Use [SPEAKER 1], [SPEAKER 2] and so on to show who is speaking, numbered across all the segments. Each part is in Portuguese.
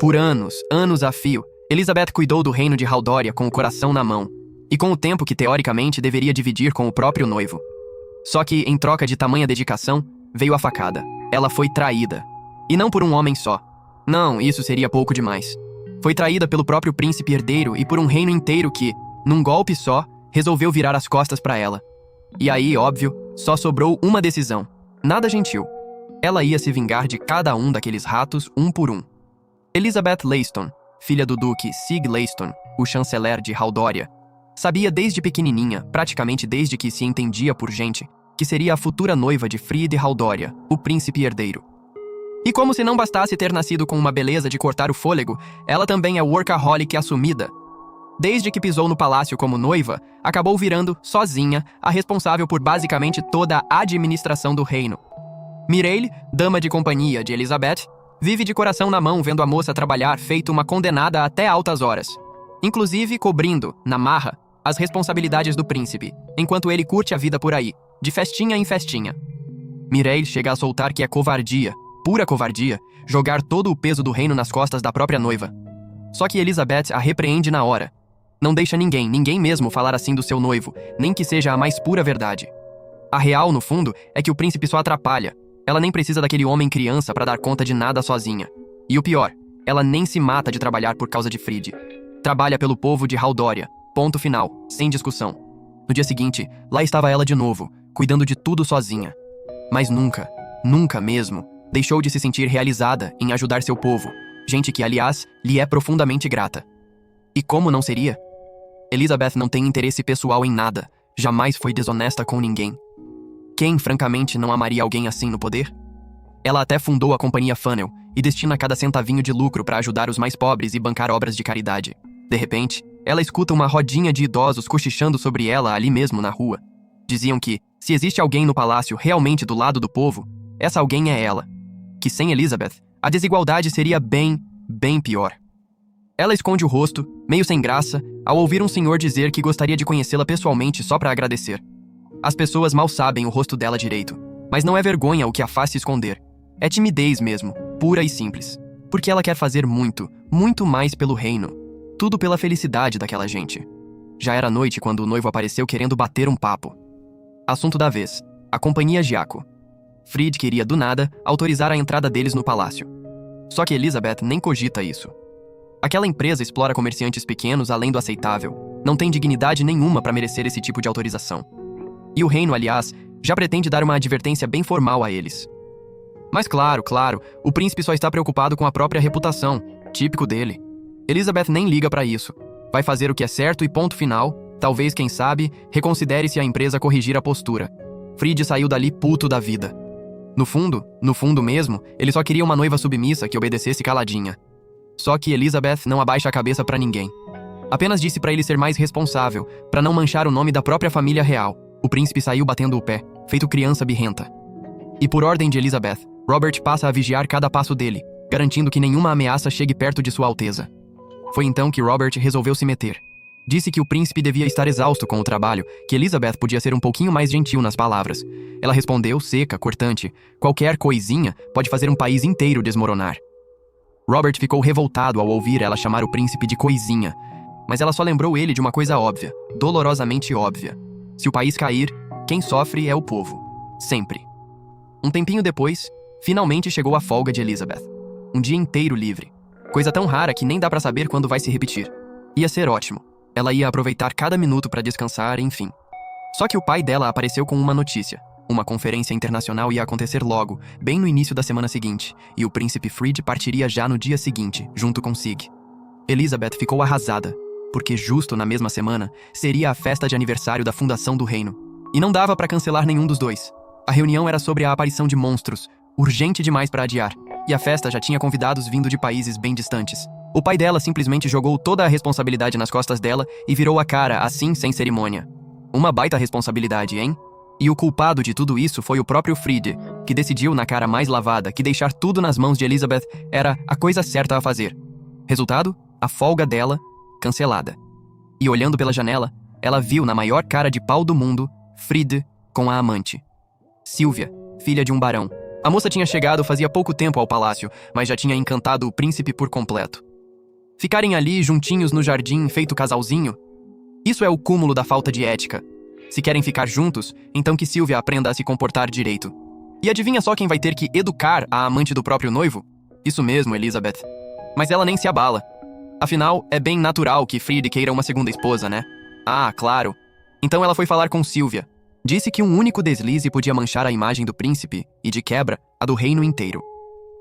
[SPEAKER 1] Por anos a fio, Elizabeth cuidou do reino de Haldória com o coração na mão, e com o tempo que teoricamente deveria dividir com o próprio noivo. Só que, em troca de tamanha dedicação, veio a facada. Ela foi traída. E não por um homem só. Não, isso seria pouco demais. Foi traída pelo próprio príncipe herdeiro e por um reino inteiro que, num golpe só, resolveu virar as costas para ela. E aí, óbvio, só sobrou uma decisão. Nada gentil. Ela ia se vingar de cada um daqueles ratos um por um. Elizabeth Leiston, filha do duque Sig Leiston, o chanceler de Haldória, sabia desde pequenininha, praticamente desde que se entendia por gente, que seria a futura noiva de Frid Haldória, o príncipe herdeiro. E como se não bastasse ter nascido com uma beleza de cortar o fôlego, ela também é workaholic assumida. Desde que pisou no palácio como noiva, acabou virando, sozinha, a responsável por basicamente toda a administração do reino. Mireille, dama de companhia de Elizabeth, vive de coração na mão vendo a moça trabalhar feito uma condenada até altas horas, inclusive cobrindo, na marra, as responsabilidades do príncipe, enquanto ele curte a vida por aí, de festinha em festinha. Mireille chega a soltar que é covardia, pura covardia, jogar todo o peso do reino nas costas da própria noiva. Só que Elizabeth a repreende na hora. Não deixa ninguém mesmo falar assim do seu noivo, nem que seja a mais pura verdade. A real, no fundo, é que o príncipe só atrapalha. Ela nem precisa daquele homem criança para dar conta de nada sozinha. E o pior, ela nem se mata de trabalhar por causa de Frid. Trabalha pelo povo de Haldória. Ponto final, sem discussão. No dia seguinte, lá estava ela de novo, cuidando de tudo sozinha. Mas nunca mesmo, deixou de se sentir realizada em ajudar seu povo, gente que, aliás, lhe é profundamente grata. E como não seria? Elizabeth não tem interesse pessoal em nada, jamais foi desonesta com ninguém. Quem, francamente, não amaria alguém assim no poder? Ela até fundou a companhia Funnel e destina cada centavinho de lucro para ajudar os mais pobres e bancar obras de caridade. De repente, ela escuta uma rodinha de idosos cochichando sobre ela ali mesmo na rua. Diziam que, se existe alguém no palácio realmente do lado do povo, essa alguém é ela. Que sem Elizabeth, a desigualdade seria bem pior. Ela esconde o rosto, meio sem graça, ao ouvir um senhor dizer que gostaria de conhecê-la pessoalmente só para agradecer. As pessoas mal sabem o rosto dela direito, mas não é vergonha o que a faz se esconder. É timidez mesmo, pura e simples. Porque ela quer fazer muito mais pelo reino. Tudo pela felicidade daquela gente. Já era noite quando o noivo apareceu querendo bater um papo. Assunto da vez: a companhia Giaco. Frid queria, do nada, autorizar a entrada deles no palácio. Só que Elizabeth nem cogita isso. Aquela empresa explora comerciantes pequenos além do aceitável. Não tem dignidade nenhuma para merecer esse tipo de autorização. E o reino, aliás, já pretende dar uma advertência bem formal a eles. Mas claro, o príncipe só está preocupado com a própria reputação, típico dele. Elizabeth nem liga para isso. Vai fazer o que é certo e ponto final. Talvez, quem sabe, reconsidere se a empresa corrigir a postura. Frid saiu dali puto da vida. No fundo mesmo, ele só queria uma noiva submissa que obedecesse caladinha. Só que Elizabeth não abaixa a cabeça para ninguém. Apenas disse para ele ser mais responsável, para não manchar o nome da própria família real. O príncipe saiu batendo o pé, feito criança birrenta. E por ordem de Elizabeth, Robert passa a vigiar cada passo dele, garantindo que nenhuma ameaça chegue perto de Sua Alteza. Foi então que Robert resolveu se meter. Disse que o príncipe devia estar exausto com o trabalho, que Elizabeth podia ser um pouquinho mais gentil nas palavras. Ela respondeu, seca, cortante: qualquer coisinha pode fazer um país inteiro desmoronar. Robert ficou revoltado ao ouvir ela chamar o príncipe de coisinha, mas ela só lembrou ele de uma coisa óbvia, dolorosamente óbvia. Se o país cair, quem sofre é o povo. Sempre. Um tempinho depois, finalmente chegou a folga de Elizabeth. Um dia inteiro livre. Coisa tão rara que nem dá pra saber quando vai se repetir. Ia ser ótimo. Ela ia aproveitar cada minuto pra descansar, enfim. Só que o pai dela apareceu com uma notícia. Uma conferência internacional ia acontecer logo, bem no início da semana seguinte, e o príncipe Frid partiria já no dia seguinte, junto com Sig. Elizabeth ficou arrasada, porque justo na mesma semana seria a festa de aniversário da fundação do reino. E não dava pra cancelar nenhum dos dois. A reunião era sobre a aparição de monstros, urgente demais pra adiar, e a festa já tinha convidados vindo de países bem distantes. O pai dela simplesmente jogou toda a responsabilidade nas costas dela e virou a cara, assim, sem cerimônia. Uma baita responsabilidade, hein? E o culpado de tudo isso foi o próprio Frid, que decidiu na cara mais lavada que deixar tudo nas mãos de Elizabeth era a coisa certa a fazer. Resultado? A folga dela, cancelada. E olhando pela janela, ela viu na maior cara de pau do mundo, Frid com a amante. Sylvia, filha de um barão, A moça tinha chegado fazia pouco tempo ao palácio, mas já tinha encantado o príncipe por completo. Ficarem ali juntinhos no jardim, feito casalzinho? Isso é o cúmulo da falta de ética. Se querem ficar juntos, então que Sylvia aprenda a se comportar direito. E adivinha só quem vai ter que educar a amante do próprio noivo? Isso mesmo, Elizabeth. Mas ela nem se abala. Afinal, é bem natural que Friede queira uma segunda esposa, né? Ah, claro. Então ela foi falar com Sylvia. Disse que um único deslize podia manchar a imagem do príncipe e, de quebra, a do reino inteiro.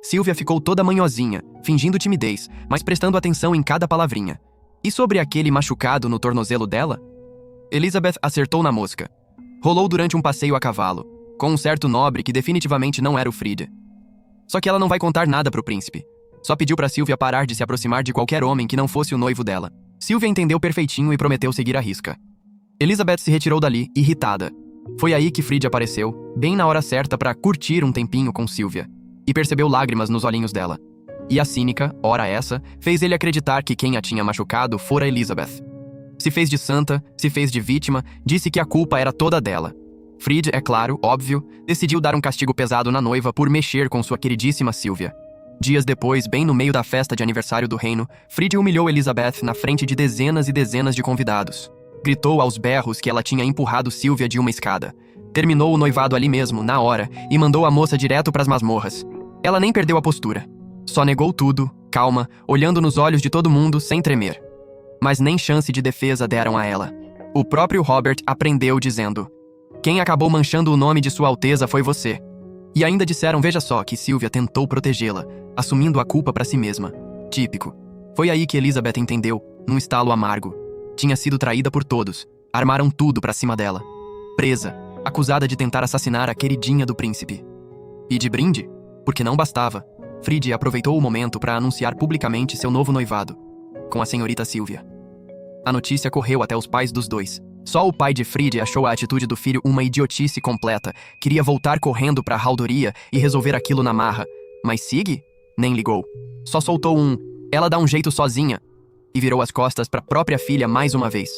[SPEAKER 1] Sylvia ficou toda manhosinha, fingindo timidez, mas prestando atenção em cada palavrinha. E sobre aquele machucado no tornozelo dela? Elizabeth acertou na mosca. Rolou durante um passeio a cavalo, com um certo nobre que definitivamente não era o Friede. Só que ela não vai contar nada pro príncipe. Só pediu pra Sylvia parar de se aproximar de qualquer homem que não fosse o noivo dela. Sylvia entendeu perfeitinho e prometeu seguir à risca. Elizabeth se retirou dali, irritada. Foi aí que Friede apareceu, bem na hora certa pra curtir um tempinho com Sylvia, e percebeu lágrimas nos olhinhos dela. E a cínica, ora essa, fez ele acreditar que quem a tinha machucado fora Elizabeth. Se fez de santa, se fez de vítima, disse que a culpa era toda dela. Friede, é claro, óbvio, decidiu dar um castigo pesado na noiva por mexer com sua queridíssima Sylvia. Dias depois, bem no meio da festa de aniversário do reino, Friede humilhou Elizabeth na frente de dezenas e dezenas de convidados. Gritou aos berros que ela tinha empurrado Sylvia de uma escada. Terminou o noivado ali mesmo, na hora, e mandou a moça direto pras masmorras. Ela nem perdeu a postura. Só negou tudo, calma, olhando nos olhos de todo mundo, sem tremer. Mas nem chance de defesa deram a ela. O próprio Robert aprendeu dizendo: "Quem acabou manchando o nome de Sua Alteza foi você." E ainda disseram, veja só, que Sylvia tentou protegê-la, assumindo a culpa pra si mesma. Típico. Foi aí que Elizabeth entendeu, num estalo amargo. Tinha sido traída por todos. Armaram tudo pra cima dela. Presa, acusada de tentar assassinar a queridinha do príncipe. E de brinde? Porque não bastava. Friede aproveitou o momento para anunciar publicamente seu novo noivado, com a senhorita Sylvia. A notícia correu até os pais dos dois. Só o pai de Friede achou a atitude do filho uma idiotice completa. Queria voltar correndo para a Haldoria e resolver aquilo na marra. Mas Sig nem ligou. Só soltou um "ela dá um jeito sozinha" e virou as costas para a própria filha mais uma vez.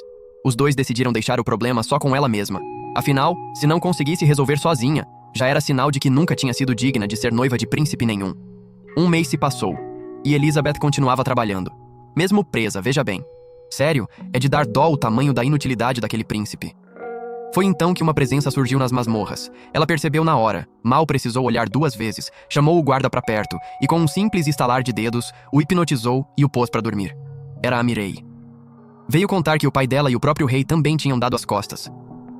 [SPEAKER 1] Os dois decidiram deixar o problema só com ela mesma. Afinal, se não conseguisse resolver sozinha, já era sinal de que nunca tinha sido digna de ser noiva de príncipe nenhum. Um mês se passou, e Elizabeth continuava trabalhando. Mesmo presa, veja bem. Sério, é de dar dó o tamanho da inutilidade daquele príncipe. Foi então que uma presença surgiu nas masmorras. Ela percebeu na hora, mal precisou olhar 2 vezes, chamou o guarda pra perto e com um simples estalar de dedos, o hipnotizou e o pôs pra dormir. Era a Mireille. Veio contar que o pai dela e o próprio rei também tinham dado as costas.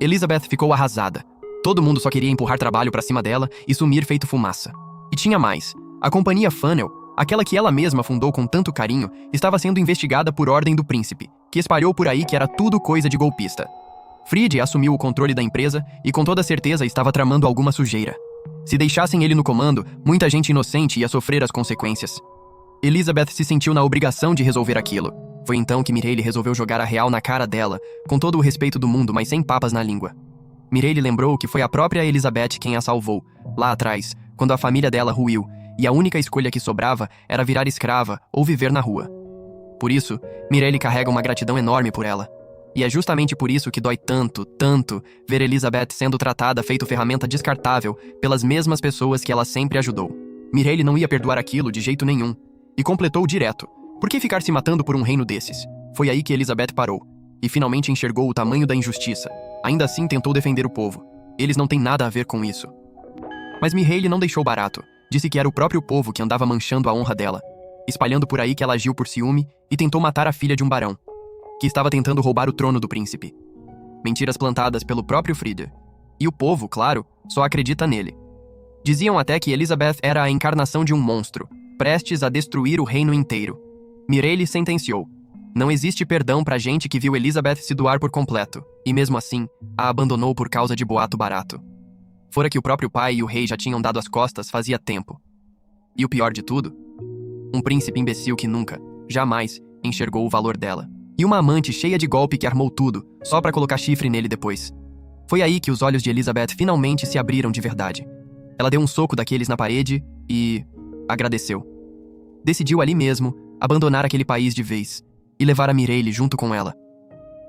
[SPEAKER 1] Elizabeth ficou arrasada. Todo mundo só queria empurrar trabalho pra cima dela e sumir feito fumaça. E tinha mais. A companhia Funnel, aquela que ela mesma fundou com tanto carinho, estava sendo investigada por ordem do príncipe, que espalhou por aí que era tudo coisa de golpista. Friede assumiu o controle da empresa e com toda certeza estava tramando alguma sujeira. Se deixassem ele no comando, muita gente inocente ia sofrer as consequências. Elizabeth se sentiu na obrigação de resolver aquilo. Foi então que Mireille resolveu jogar a real na cara dela, com todo o respeito do mundo, mas sem papas na língua. Mireille lembrou que foi a própria Elizabeth quem a salvou, lá atrás, quando a família dela ruiu, e a única escolha que sobrava era virar escrava ou viver na rua. Por isso, Mireille carrega uma gratidão enorme por ela. E é justamente por isso que dói tanto, tanto, ver Elizabeth sendo tratada feito ferramenta descartável pelas mesmas pessoas que ela sempre ajudou. Mireille não ia perdoar aquilo de jeito nenhum. E completou direto. Por que ficar se matando por um reino desses? Foi aí que Elizabeth parou. E finalmente enxergou o tamanho da injustiça. Ainda assim tentou defender o povo. Eles não têm nada a ver com isso. Mas Mireille não deixou barato. Disse que era o próprio povo que andava manchando a honra dela, espalhando por aí que ela agiu por ciúme e tentou matar a filha de um barão, que estava tentando roubar o trono do príncipe. Mentiras plantadas pelo próprio Friede. E o povo, claro, só acredita nele. Diziam até que Elizabeth era a encarnação de um monstro, prestes a destruir o reino inteiro. Mireille sentenciou: "Não existe perdão pra gente que viu Elizabeth se doar por completo, e mesmo assim, a abandonou por causa de boato barato." Fora que o próprio pai e o rei já tinham dado as costas fazia tempo. E o pior de tudo? Um príncipe imbecil que nunca, jamais, enxergou o valor dela. E uma amante cheia de golpe que armou tudo, só pra colocar chifre nele depois. Foi aí que os olhos de Elizabeth finalmente se abriram de verdade. Ela deu um soco daqueles na parede e agradeceu. Decidiu ali mesmo abandonar aquele país de vez e levar a Mireille junto com ela.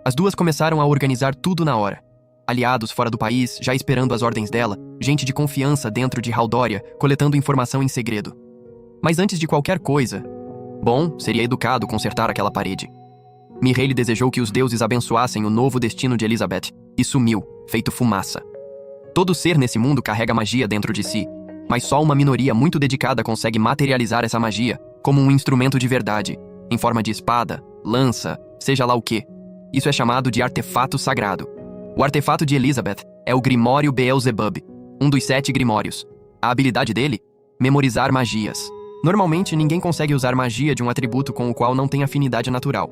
[SPEAKER 1] As duas começaram a organizar tudo na hora. aliados fora do país, já esperando as ordens dela, gente de confiança dentro de Haldoria, coletando informação em segredo. Mas antes de qualquer coisa, bom, seria educado consertar aquela parede. Mihaly desejou que os deuses abençoassem o novo destino de Elizabeth, e sumiu, feito fumaça. Todo ser nesse mundo carrega magia dentro de si, mas só uma minoria muito dedicada consegue materializar essa magia como um instrumento de verdade, em forma de espada, lança, seja lá o quê. Isso é chamado de artefato sagrado. O artefato de Elizabeth é o Grimório Beelzebub, um dos 7 grimórios. A habilidade dele? Memorizar magias. Normalmente, ninguém consegue usar magia de um atributo com o qual não tem afinidade natural.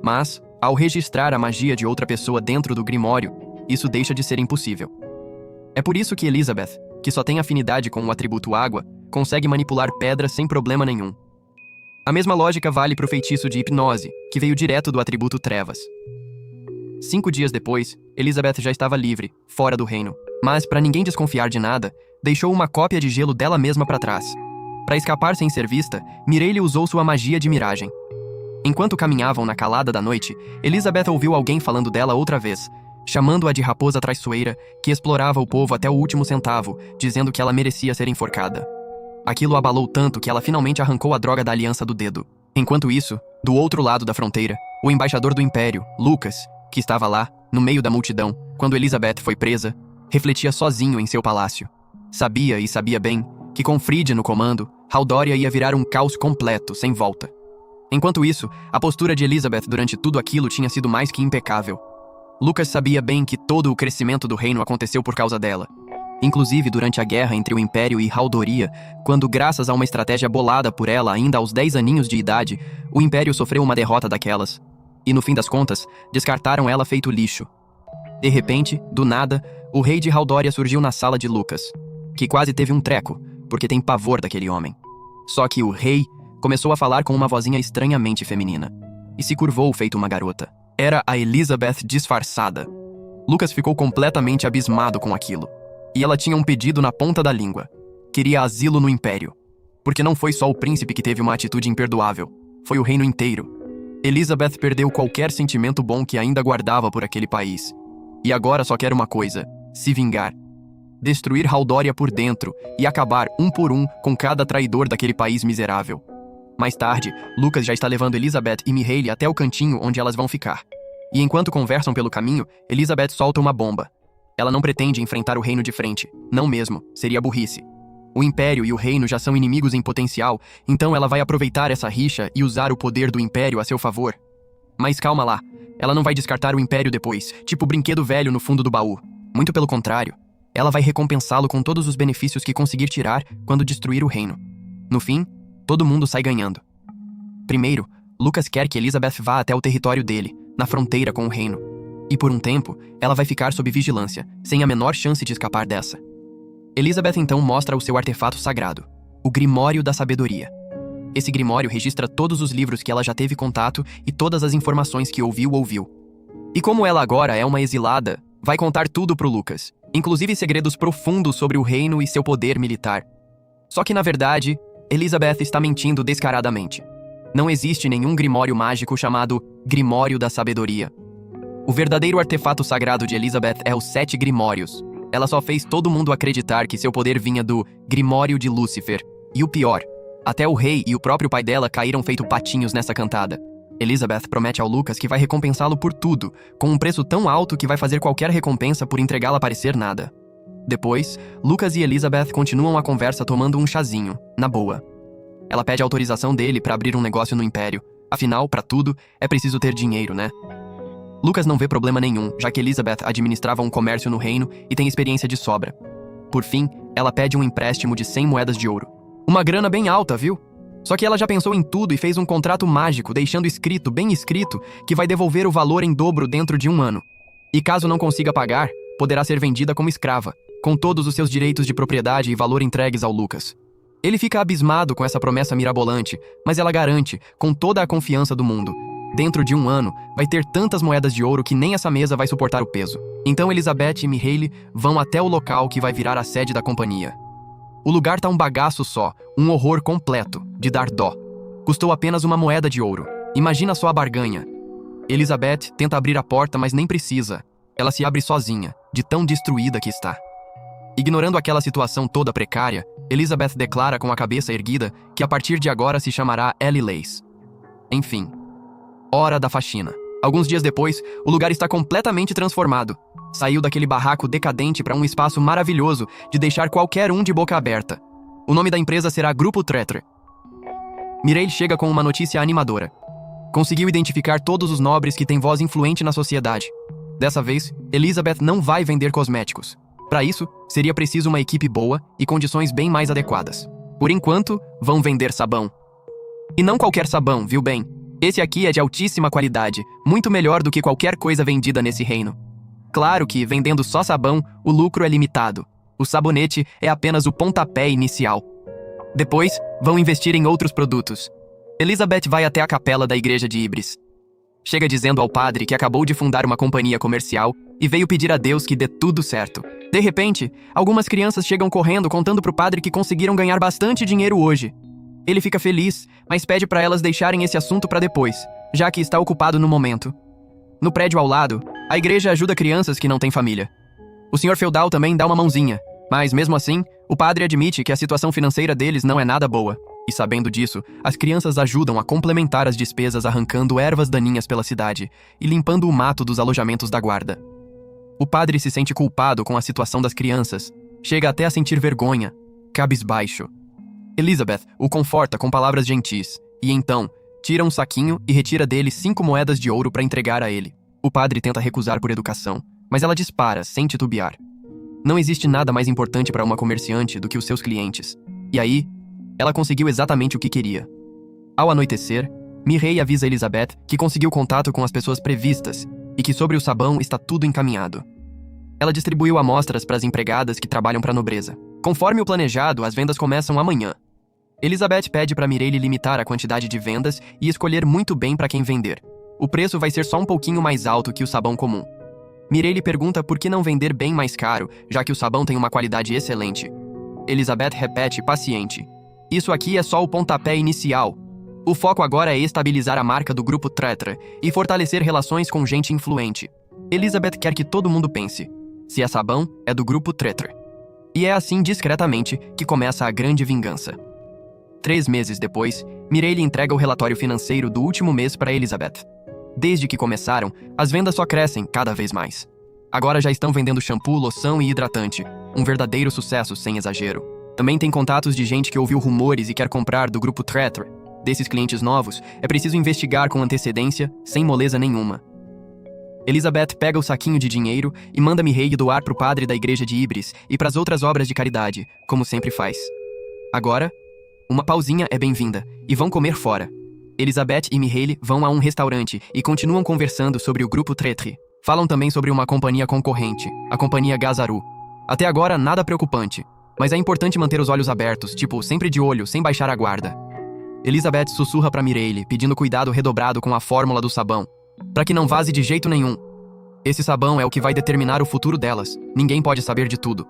[SPEAKER 1] Mas, ao registrar a magia de outra pessoa dentro do grimório, isso deixa de ser impossível. É por isso que Elizabeth, que só tem afinidade com o atributo água, consegue manipular pedras sem problema nenhum. A mesma lógica vale para o feitiço de hipnose, que veio direto do atributo trevas. 5 dias depois, Elizabeth já estava livre, fora do reino, mas, para ninguém desconfiar de nada, deixou uma cópia de gelo dela mesma para trás. Para escapar sem ser vista, Mihaly usou sua magia de miragem. Enquanto caminhavam na calada da noite, Elizabeth ouviu alguém falando dela outra vez, chamando-a de raposa traiçoeira, que explorava o povo até o último centavo, dizendo que ela merecia ser enforcada. Aquilo abalou tanto que ela finalmente arrancou a droga da aliança do dedo. Enquanto isso, do outro lado da fronteira, o embaixador do Império, Lucas, que estava lá, no meio da multidão, quando Elizabeth foi presa, refletia sozinho em seu palácio. Sabia, e sabia bem, que com Friede no comando, Haldoria ia virar um caos completo, sem volta. Enquanto isso, a postura de Elizabeth durante tudo aquilo tinha sido mais que impecável. Lucas sabia bem que todo o crescimento do reino aconteceu por causa dela. Inclusive durante a guerra entre o Império e Haldoria, quando, graças a uma estratégia bolada por ela ainda aos 10 aninhos de idade, o Império sofreu uma derrota daquelas. E no fim das contas, descartaram ela feito lixo. De repente, do nada, o rei de Haldoria surgiu na sala de Lucas, que quase teve um treco, porque tem pavor daquele homem. Só que o rei começou a falar com uma vozinha estranhamente feminina, e se curvou feito uma garota. Era a Elizabeth disfarçada. Lucas ficou completamente abismado com aquilo. E ela tinha um pedido na ponta da língua. Queria asilo no Império. Porque não foi só o príncipe que teve uma atitude imperdoável. Foi o reino inteiro. Elizabeth perdeu qualquer sentimento bom que ainda guardava por aquele país. E agora só quer uma coisa: se vingar. Destruir Haldoria por dentro e acabar um por um com cada traidor daquele país miserável. Mais tarde, Lucas já está levando Elizabeth e Mihaly até o cantinho onde elas vão ficar. E enquanto conversam pelo caminho, Elizabeth solta uma bomba. Ela não pretende enfrentar o reino de frente. Não mesmo, seria burrice. O Império e o reino já são inimigos em potencial, então ela vai aproveitar essa rixa e usar o poder do Império a seu favor. Mas calma lá, ela não vai descartar o Império depois, tipo brinquedo velho no fundo do baú. Muito pelo contrário, ela vai recompensá-lo com todos os benefícios que conseguir tirar quando destruir o reino. No fim, todo mundo sai ganhando. Primeiro, Lucas quer que Elizabeth vá até o território dele, na fronteira com o reino. E por um tempo, ela vai ficar sob vigilância, sem a menor chance de escapar dessa. Elizabeth então mostra o seu artefato sagrado, o Grimório da Sabedoria. Esse Grimório registra todos os livros que ela já teve contato e todas as informações que ouviu. E como ela agora é uma exilada, vai contar tudo pro Lucas, inclusive segredos profundos sobre o reino e seu poder militar. Só que na verdade, Elizabeth está mentindo descaradamente. Não existe nenhum Grimório mágico chamado Grimório da Sabedoria. O verdadeiro artefato sagrado de Elizabeth é os 7 Grimórios. Ela só fez todo mundo acreditar que seu poder vinha do Grimório de Lúcifer. E o pior, até o rei e o próprio pai dela caíram feito patinhos nessa cantada. Elizabeth promete ao Lucas que vai recompensá-lo por tudo, com um preço tão alto que vai fazer qualquer recompensa por entregá-la parecer nada. Depois, Lucas e Elizabeth continuam a conversa tomando um chazinho, na boa. Ela pede autorização dele para abrir um negócio no Império. Afinal, para tudo, é preciso ter dinheiro, né? Lucas não vê problema nenhum, já que Elizabeth administrava um comércio no reino e tem experiência de sobra. Por fim, ela pede um empréstimo de 100 moedas de ouro. Uma grana bem alta, viu? Só que ela já pensou em tudo e fez um contrato mágico, deixando escrito, bem escrito, que vai devolver o valor em dobro dentro de 1 ano. E caso não consiga pagar, poderá ser vendida como escrava, com todos os seus direitos de propriedade e valor entregues ao Lucas. Ele fica abismado com essa promessa mirabolante, mas ela garante, com toda a confiança do mundo, dentro de 1 ano, vai ter tantas moedas de ouro que nem essa mesa vai suportar o peso. Então Elizabeth e Mihaly vão até o local que vai virar a sede da companhia. O lugar tá um bagaço só, um horror completo, de dar dó. Custou apenas 1 moeda de ouro. Imagina só a barganha. Elizabeth tenta abrir a porta, mas nem precisa. Ela se abre sozinha, de tão destruída que está. Ignorando aquela situação toda precária, Elizabeth declara com a cabeça erguida que a partir de agora se chamará Ellie Lace. Enfim, hora da faxina. Alguns dias depois, o lugar está completamente transformado. Saiu daquele barraco decadente para um espaço maravilhoso de deixar qualquer um de boca aberta. O nome da empresa será Grupo Tretre. Mireille chega com uma notícia animadora. Conseguiu identificar todos os nobres que têm voz influente na sociedade. Dessa vez, Elizabeth não vai vender cosméticos. Para isso, seria preciso uma equipe boa e condições bem mais adequadas. Por enquanto, vão vender sabão. E não qualquer sabão, viu bem? Esse aqui é de altíssima qualidade, muito melhor do que qualquer coisa vendida nesse reino. Claro que, vendendo só sabão, o lucro é limitado. O sabonete é apenas o pontapé inicial. Depois, vão investir em outros produtos. Elizabeth vai até a capela da igreja de Ibris. Chega dizendo ao padre que acabou de fundar uma companhia comercial e veio pedir a Deus que dê tudo certo. De repente, algumas crianças chegam correndo contando pro padre que conseguiram ganhar bastante dinheiro hoje. Ele fica feliz, mas pede para elas deixarem esse assunto para depois, já que está ocupado no momento. No prédio ao lado, a igreja ajuda crianças que não têm família. O senhor feudal também dá uma mãozinha, mas mesmo assim, o padre admite que a situação financeira deles não é nada boa. E sabendo disso, as crianças ajudam a complementar as despesas arrancando ervas daninhas pela cidade e limpando o mato dos alojamentos da guarda. O padre se sente culpado com a situação das crianças, chega até a sentir vergonha, cabisbaixo. Elizabeth o conforta com palavras gentis, e então, tira um saquinho e retira dele 5 moedas de ouro para entregar a ele. O padre tenta recusar por educação, mas ela dispara, sem titubear. Não existe nada mais importante para uma comerciante do que os seus clientes. E aí, ela conseguiu exatamente o que queria. Ao anoitecer, Mireille avisa Elizabeth que conseguiu contato com as pessoas previstas e que sobre o sabão está tudo encaminhado. Ela distribuiu amostras para as empregadas que trabalham para a nobreza. Conforme o planejado, as vendas começam amanhã. Elizabeth pede para Mireille limitar a quantidade de vendas e escolher muito bem para quem vender. O preço vai ser só um pouquinho mais alto que o sabão comum. Mireille pergunta por que não vender bem mais caro, já que o sabão tem uma qualidade excelente. Elizabeth repete, paciente. Isso aqui é só o pontapé inicial. O foco agora é estabilizar a marca do Grupo Tretre e fortalecer relações com gente influente. Elizabeth quer que todo mundo pense. Se é sabão, é do Grupo Tretre. E é assim, discretamente, que começa a grande vingança. 3 meses depois, Mireille entrega o relatório financeiro do último mês para Elizabeth. Desde que começaram, as vendas só crescem cada vez mais. Agora já estão vendendo shampoo, loção e hidratante. Um verdadeiro sucesso, sem exagero. Também tem contatos de gente que ouviu rumores e quer comprar do Grupo Tretre. Desses clientes novos, é preciso investigar com antecedência, sem moleza nenhuma. Elizabeth pega o saquinho de dinheiro e manda Mireille doar para o padre da igreja de Ibris e para as outras obras de caridade, como sempre faz. Agora, uma pausinha é bem-vinda, e vão comer fora. Elizabeth e Mireille vão a um restaurante e continuam conversando sobre o Grupo Tretre. Falam também sobre uma companhia concorrente, a companhia Gazaru. Até agora, nada preocupante, mas é importante manter os olhos abertos, tipo, sempre de olho, sem baixar a guarda. Elizabeth sussurra para Mireille, pedindo cuidado redobrado com a fórmula do sabão, para que não vaze de jeito nenhum. Esse sabão é o que vai determinar o futuro delas, ninguém pode saber de tudo.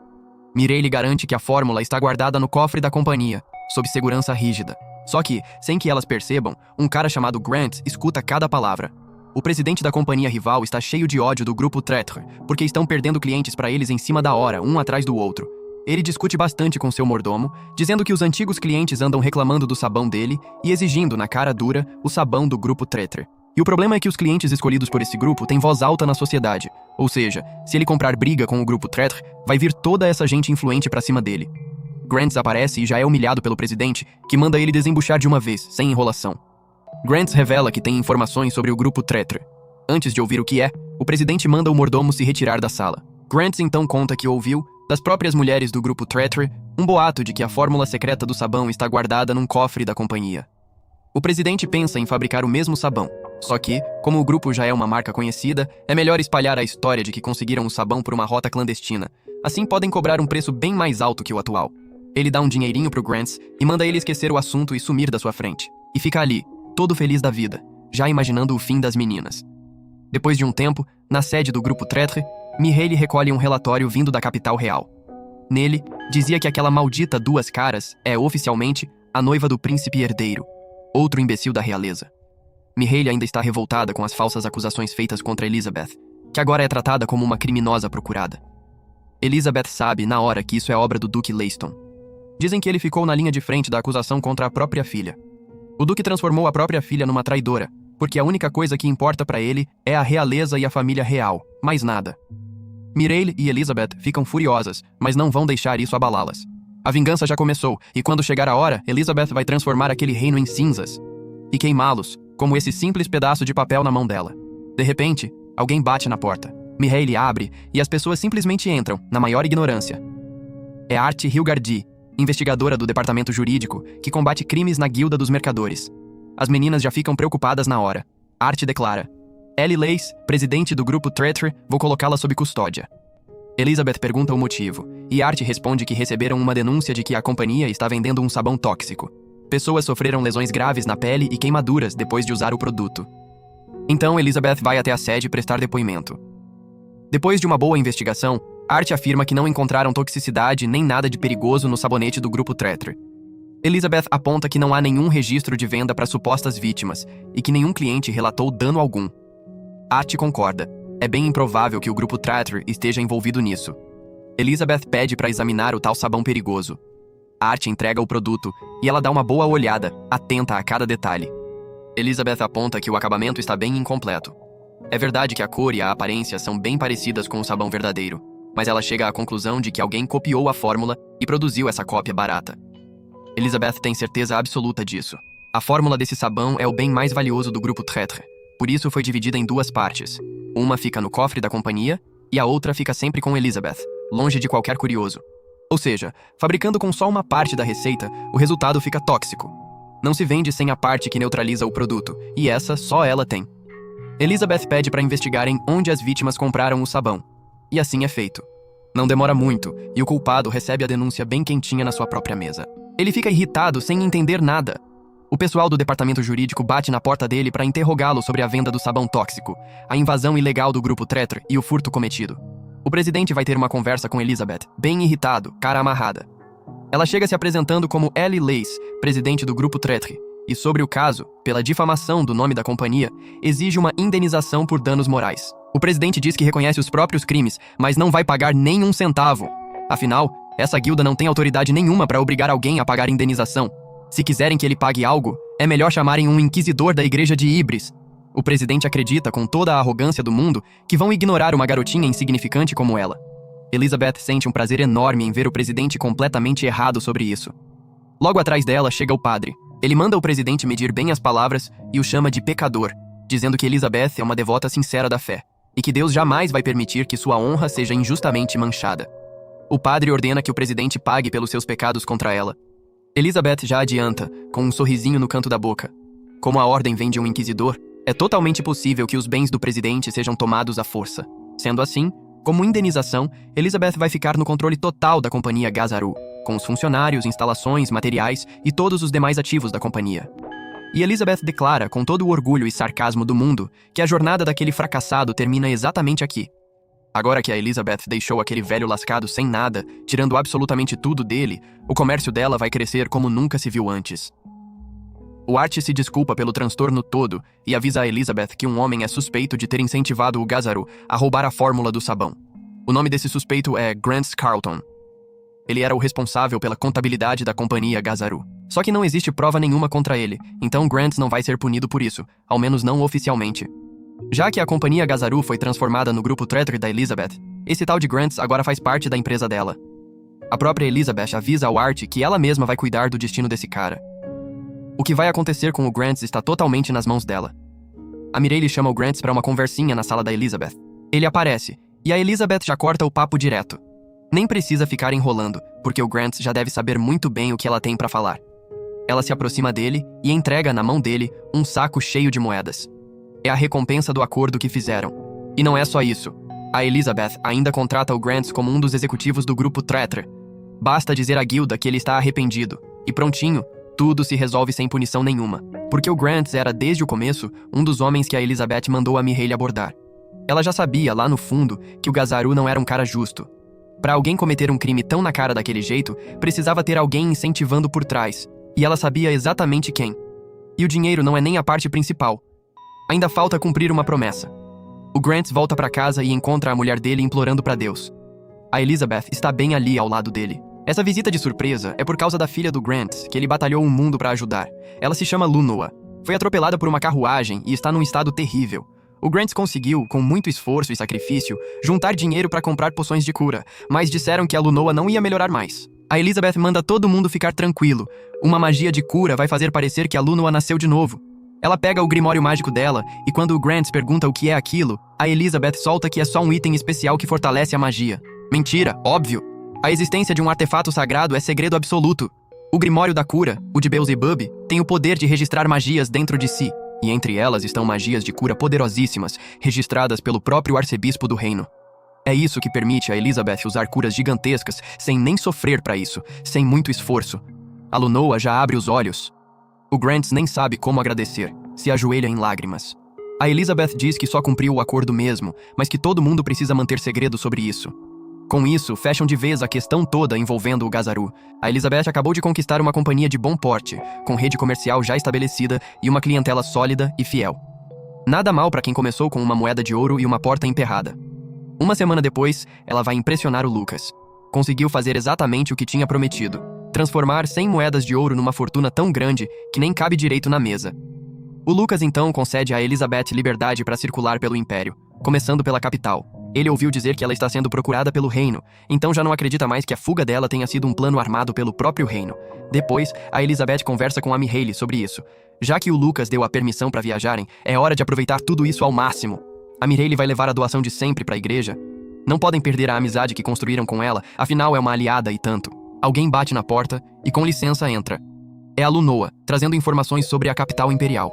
[SPEAKER 1] Mireille garante que a fórmula está guardada no cofre da companhia, sob segurança rígida. Só que, sem que elas percebam, um cara chamado Grant escuta cada palavra. O presidente da companhia rival está cheio de ódio do Grupo Tretre, porque estão perdendo clientes para eles em cima da hora, um atrás do outro. Ele discute bastante com seu mordomo, dizendo que os antigos clientes andam reclamando do sabão dele e exigindo, na cara dura, o sabão do Grupo Tretre. E o problema é que os clientes escolhidos por esse grupo têm voz alta na sociedade. Ou seja, se ele comprar briga com o Grupo Tretre, vai vir toda essa gente influente pra cima dele. Grant desaparece e já é humilhado pelo presidente, que manda ele desembuchar de uma vez, sem enrolação. Grant revela que tem informações sobre o Grupo Tretre. Antes de ouvir o que é, o presidente manda o mordomo se retirar da sala. Grant então conta que ouviu, das próprias mulheres do Grupo Tretre, um boato de que a fórmula secreta do sabão está guardada num cofre da companhia. O presidente pensa em fabricar o mesmo sabão, só que, como o grupo já é uma marca conhecida, é melhor espalhar a história de que conseguiram o sabão por uma rota clandestina. Assim podem cobrar um preço bem mais alto que o atual. Ele dá um dinheirinho pro Grant e manda ele esquecer o assunto e sumir da sua frente. E fica ali, todo feliz da vida, já imaginando o fim das meninas. Depois de um tempo, na sede do Grupo Tretre, Mireille recolhe um relatório vindo da capital real. Nele, dizia que aquela maldita Duas Caras é, oficialmente, a noiva do príncipe herdeiro, outro imbecil da realeza. Mireille ainda está revoltada com as falsas acusações feitas contra Elizabeth, que agora é tratada como uma criminosa procurada. Elizabeth sabe, na hora, que isso é obra do Duque Leyston. Dizem que ele ficou na linha de frente da acusação contra a própria filha. O Duque transformou a própria filha numa traidora, porque a única coisa que importa pra ele é a realeza e a família real, mais nada. Mireille e Elizabeth ficam furiosas, mas não vão deixar isso abalá-las. A vingança já começou, e quando chegar a hora, Elizabeth vai transformar aquele reino em cinzas e queimá-los, como esse simples pedaço de papel na mão dela. De repente, alguém bate na porta. Mireille abre, e as pessoas simplesmente entram, na maior ignorância. É Art Hilgardy, investigadora do departamento jurídico, que combate crimes na Guilda dos Mercadores. As meninas já ficam preocupadas na hora. Art declara: Ellie Lace, presidente do grupo Treachery, vou colocá-la sob custódia. Elizabeth pergunta o motivo, e Art responde que receberam uma denúncia de que a companhia está vendendo um sabão tóxico. Pessoas sofreram lesões graves na pele e queimaduras depois de usar o produto. Então Elizabeth vai até a sede prestar depoimento. Depois de uma boa investigação, Art afirma que não encontraram toxicidade nem nada de perigoso no sabonete do grupo Treachery. Elizabeth aponta que não há nenhum registro de venda para supostas vítimas e que nenhum cliente relatou dano algum. Art concorda. É bem improvável que o grupo Treachery esteja envolvido nisso. Elizabeth pede para examinar o tal sabão perigoso. Art entrega o produto e ela dá uma boa olhada, atenta a cada detalhe. Elizabeth aponta que o acabamento está bem incompleto. É verdade que a cor e a aparência são bem parecidas com o sabão verdadeiro, mas ela chega à conclusão de que alguém copiou a fórmula e produziu essa cópia barata. Elizabeth tem certeza absoluta disso. A fórmula desse sabão é o bem mais valioso do grupo Treachery, por isso foi dividida em duas partes. Uma fica no cofre da companhia e a outra fica sempre com Elizabeth, longe de qualquer curioso. Ou seja, fabricando com só uma parte da receita, o resultado fica tóxico. Não se vende sem a parte que neutraliza o produto, e essa só ela tem. Elizabeth pede para investigarem onde as vítimas compraram o sabão. E assim é feito. Não demora muito, e o culpado recebe a denúncia bem quentinha na sua própria mesa. Ele fica irritado sem entender nada. O pessoal do departamento jurídico bate na porta dele para interrogá-lo sobre a venda do sabão tóxico, a invasão ilegal do grupo Treachery e o furto cometido. O presidente vai ter uma conversa com Elizabeth, bem irritado, cara amarrada. Ela chega se apresentando como Ellie Lace, presidente do grupo Treachery, e sobre o caso, pela difamação do nome da companhia, exige uma indenização por danos morais. O presidente diz que reconhece os próprios crimes, mas não vai pagar nem um centavo. Afinal, essa guilda não tem autoridade nenhuma para obrigar alguém a pagar indenização. Se quiserem que ele pague algo, é melhor chamarem um inquisidor da igreja de Ibris. O presidente acredita, com toda a arrogância do mundo, que vão ignorar uma garotinha insignificante como ela. Elizabeth sente um prazer enorme em ver o presidente completamente errado sobre isso. Logo atrás dela chega o padre. Ele manda o presidente medir bem as palavras e o chama de pecador, dizendo que Elizabeth é uma devota sincera da fé, e que Deus jamais vai permitir que sua honra seja injustamente manchada. O padre ordena que o presidente pague pelos seus pecados contra ela. Elizabeth já adianta, com um sorrisinho no canto da boca. Como a ordem vem de um inquisidor, é totalmente possível que os bens do presidente sejam tomados à força. Sendo assim, como indenização, Elizabeth vai ficar no controle total da companhia Gazaru, com os funcionários, instalações, materiais e todos os demais ativos da companhia. E Elizabeth declara, com todo o orgulho e sarcasmo do mundo, que a jornada daquele fracassado termina exatamente aqui. Agora que a Elizabeth deixou aquele velho lascado sem nada, tirando absolutamente tudo dele, o comércio dela vai crescer como nunca se viu antes. O Art se desculpa pelo transtorno todo e avisa a Elizabeth que um homem é suspeito de ter incentivado o Gazaru a roubar a fórmula do sabão. O nome desse suspeito é Grant Carlton. Ele era o responsável pela contabilidade da companhia Gazaru. Só que não existe prova nenhuma contra ele, então Grant não vai ser punido por isso, ao menos não oficialmente. Já que a companhia Gazaru foi transformada no grupo Treachery da Elizabeth, esse tal de Grant agora faz parte da empresa dela. A própria Elizabeth avisa ao Art que ela mesma vai cuidar do destino desse cara. O que vai acontecer com o Grant está totalmente nas mãos dela. A Mireille chama o Grant para uma conversinha na sala da Elizabeth. Ele aparece, e a Elizabeth já corta o papo direto. Nem precisa ficar enrolando, porque o Grant já deve saber muito bem o que ela tem para falar. Ela se aproxima dele e entrega na mão dele um saco cheio de moedas. É a recompensa do acordo que fizeram. E não é só isso. A Elizabeth ainda contrata o Grant como um dos executivos do grupo Treachery. Basta dizer à guilda que ele está arrependido, e prontinho, tudo se resolve sem punição nenhuma, porque o Grant era, desde o começo, um dos homens que a Elizabeth mandou a Mireille abordar. Ela já sabia, lá no fundo, que o Gazaru não era um cara justo. Para alguém cometer um crime tão na cara daquele jeito, precisava ter alguém incentivando por trás, e ela sabia exatamente quem. E o dinheiro não é nem a parte principal. Ainda falta cumprir uma promessa. O Grant volta para casa e encontra a mulher dele implorando para Deus. A Elizabeth está bem ali ao lado dele. Essa visita de surpresa é por causa da filha do Grant, que ele batalhou o mundo para ajudar. Ela se chama Lunoa. Foi atropelada por uma carruagem e está num estado terrível. O Grant conseguiu, com muito esforço e sacrifício, juntar dinheiro para comprar poções de cura, mas disseram que a Lunoa não ia melhorar mais. A Elizabeth manda todo mundo ficar tranquilo. Uma magia de cura vai fazer parecer que a Lunoa nasceu de novo. Ela pega o grimório mágico dela, e quando o Grant pergunta o que é aquilo, a Elizabeth solta que é só um item especial que fortalece a magia. Mentira, óbvio. A existência de um artefato sagrado é segredo absoluto. O grimório da cura, o de Beelzebub, tem o poder de registrar magias dentro de si, e entre elas estão magias de cura poderosíssimas, registradas pelo próprio arcebispo do reino. É isso que permite a Elizabeth usar curas gigantescas sem nem sofrer para isso, sem muito esforço. A Lunoa já abre os olhos. O Grant nem sabe como agradecer, se ajoelha em lágrimas. A Elizabeth diz que só cumpriu o acordo mesmo, mas que todo mundo precisa manter segredo sobre isso. Com isso, fecham de vez a questão toda envolvendo o Gazaru. A Elizabeth acabou de conquistar uma companhia de bom porte, com rede comercial já estabelecida e uma clientela sólida e fiel. Nada mal para quem começou com uma moeda de ouro e uma porta emperrada. Uma semana depois, ela vai impressionar o Lucas. Conseguiu fazer exatamente o que tinha prometido: transformar 100 moedas de ouro numa fortuna tão grande que nem cabe direito na mesa. O Lucas então concede a Elizabeth liberdade para circular pelo Império, começando pela capital. Ele ouviu dizer que ela está sendo procurada pelo reino, então já não acredita mais que a fuga dela tenha sido um plano armado pelo próprio reino. Depois, a Elizabeth conversa com a Mihaly sobre isso. Já que o Lucas deu a permissão para viajarem, é hora de aproveitar tudo isso ao máximo. A Mihaly vai levar a doação de sempre para a igreja. Não podem perder a amizade que construíram com ela, afinal é uma aliada e tanto. Alguém bate na porta e com licença entra. É a Lunoa, trazendo informações sobre a capital imperial.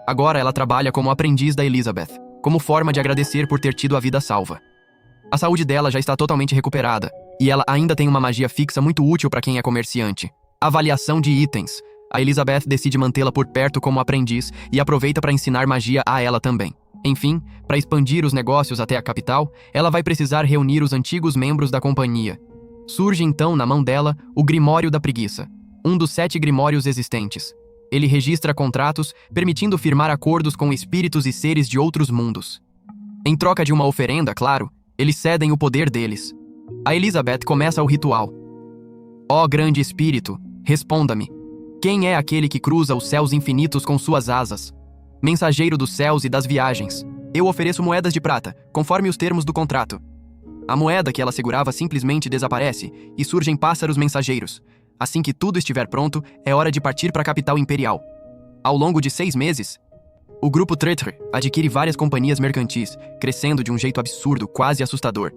[SPEAKER 1] Agora ela trabalha como aprendiz da Elizabeth, como forma de agradecer por ter tido a vida salva. A saúde dela já está totalmente recuperada, e ela ainda tem uma magia fixa muito útil para quem é comerciante: avaliação de itens. A Elizabeth decide mantê-la por perto como aprendiz e aproveita para ensinar magia a ela também. Enfim, para expandir os negócios até a capital, ela vai precisar reunir os antigos membros da companhia. Surge então na mão dela o Grimório da Preguiça, um dos 7 grimórios existentes. Ele registra contratos, permitindo firmar acordos com espíritos e seres de outros mundos. Em troca de uma oferenda, claro, eles cedem o poder deles. A Elizabeth começa o ritual. Ó grande espírito, responda-me. Quem é aquele que cruza os céus infinitos com suas asas? Mensageiro dos céus e das viagens. Eu ofereço moedas de prata, conforme os termos do contrato. A moeda que ela segurava simplesmente desaparece e surgem pássaros mensageiros. Assim que tudo estiver pronto, é hora de partir para a capital imperial. Ao longo de 6 meses, o grupo Tretre adquire várias companhias mercantis, crescendo de um jeito absurdo, quase assustador.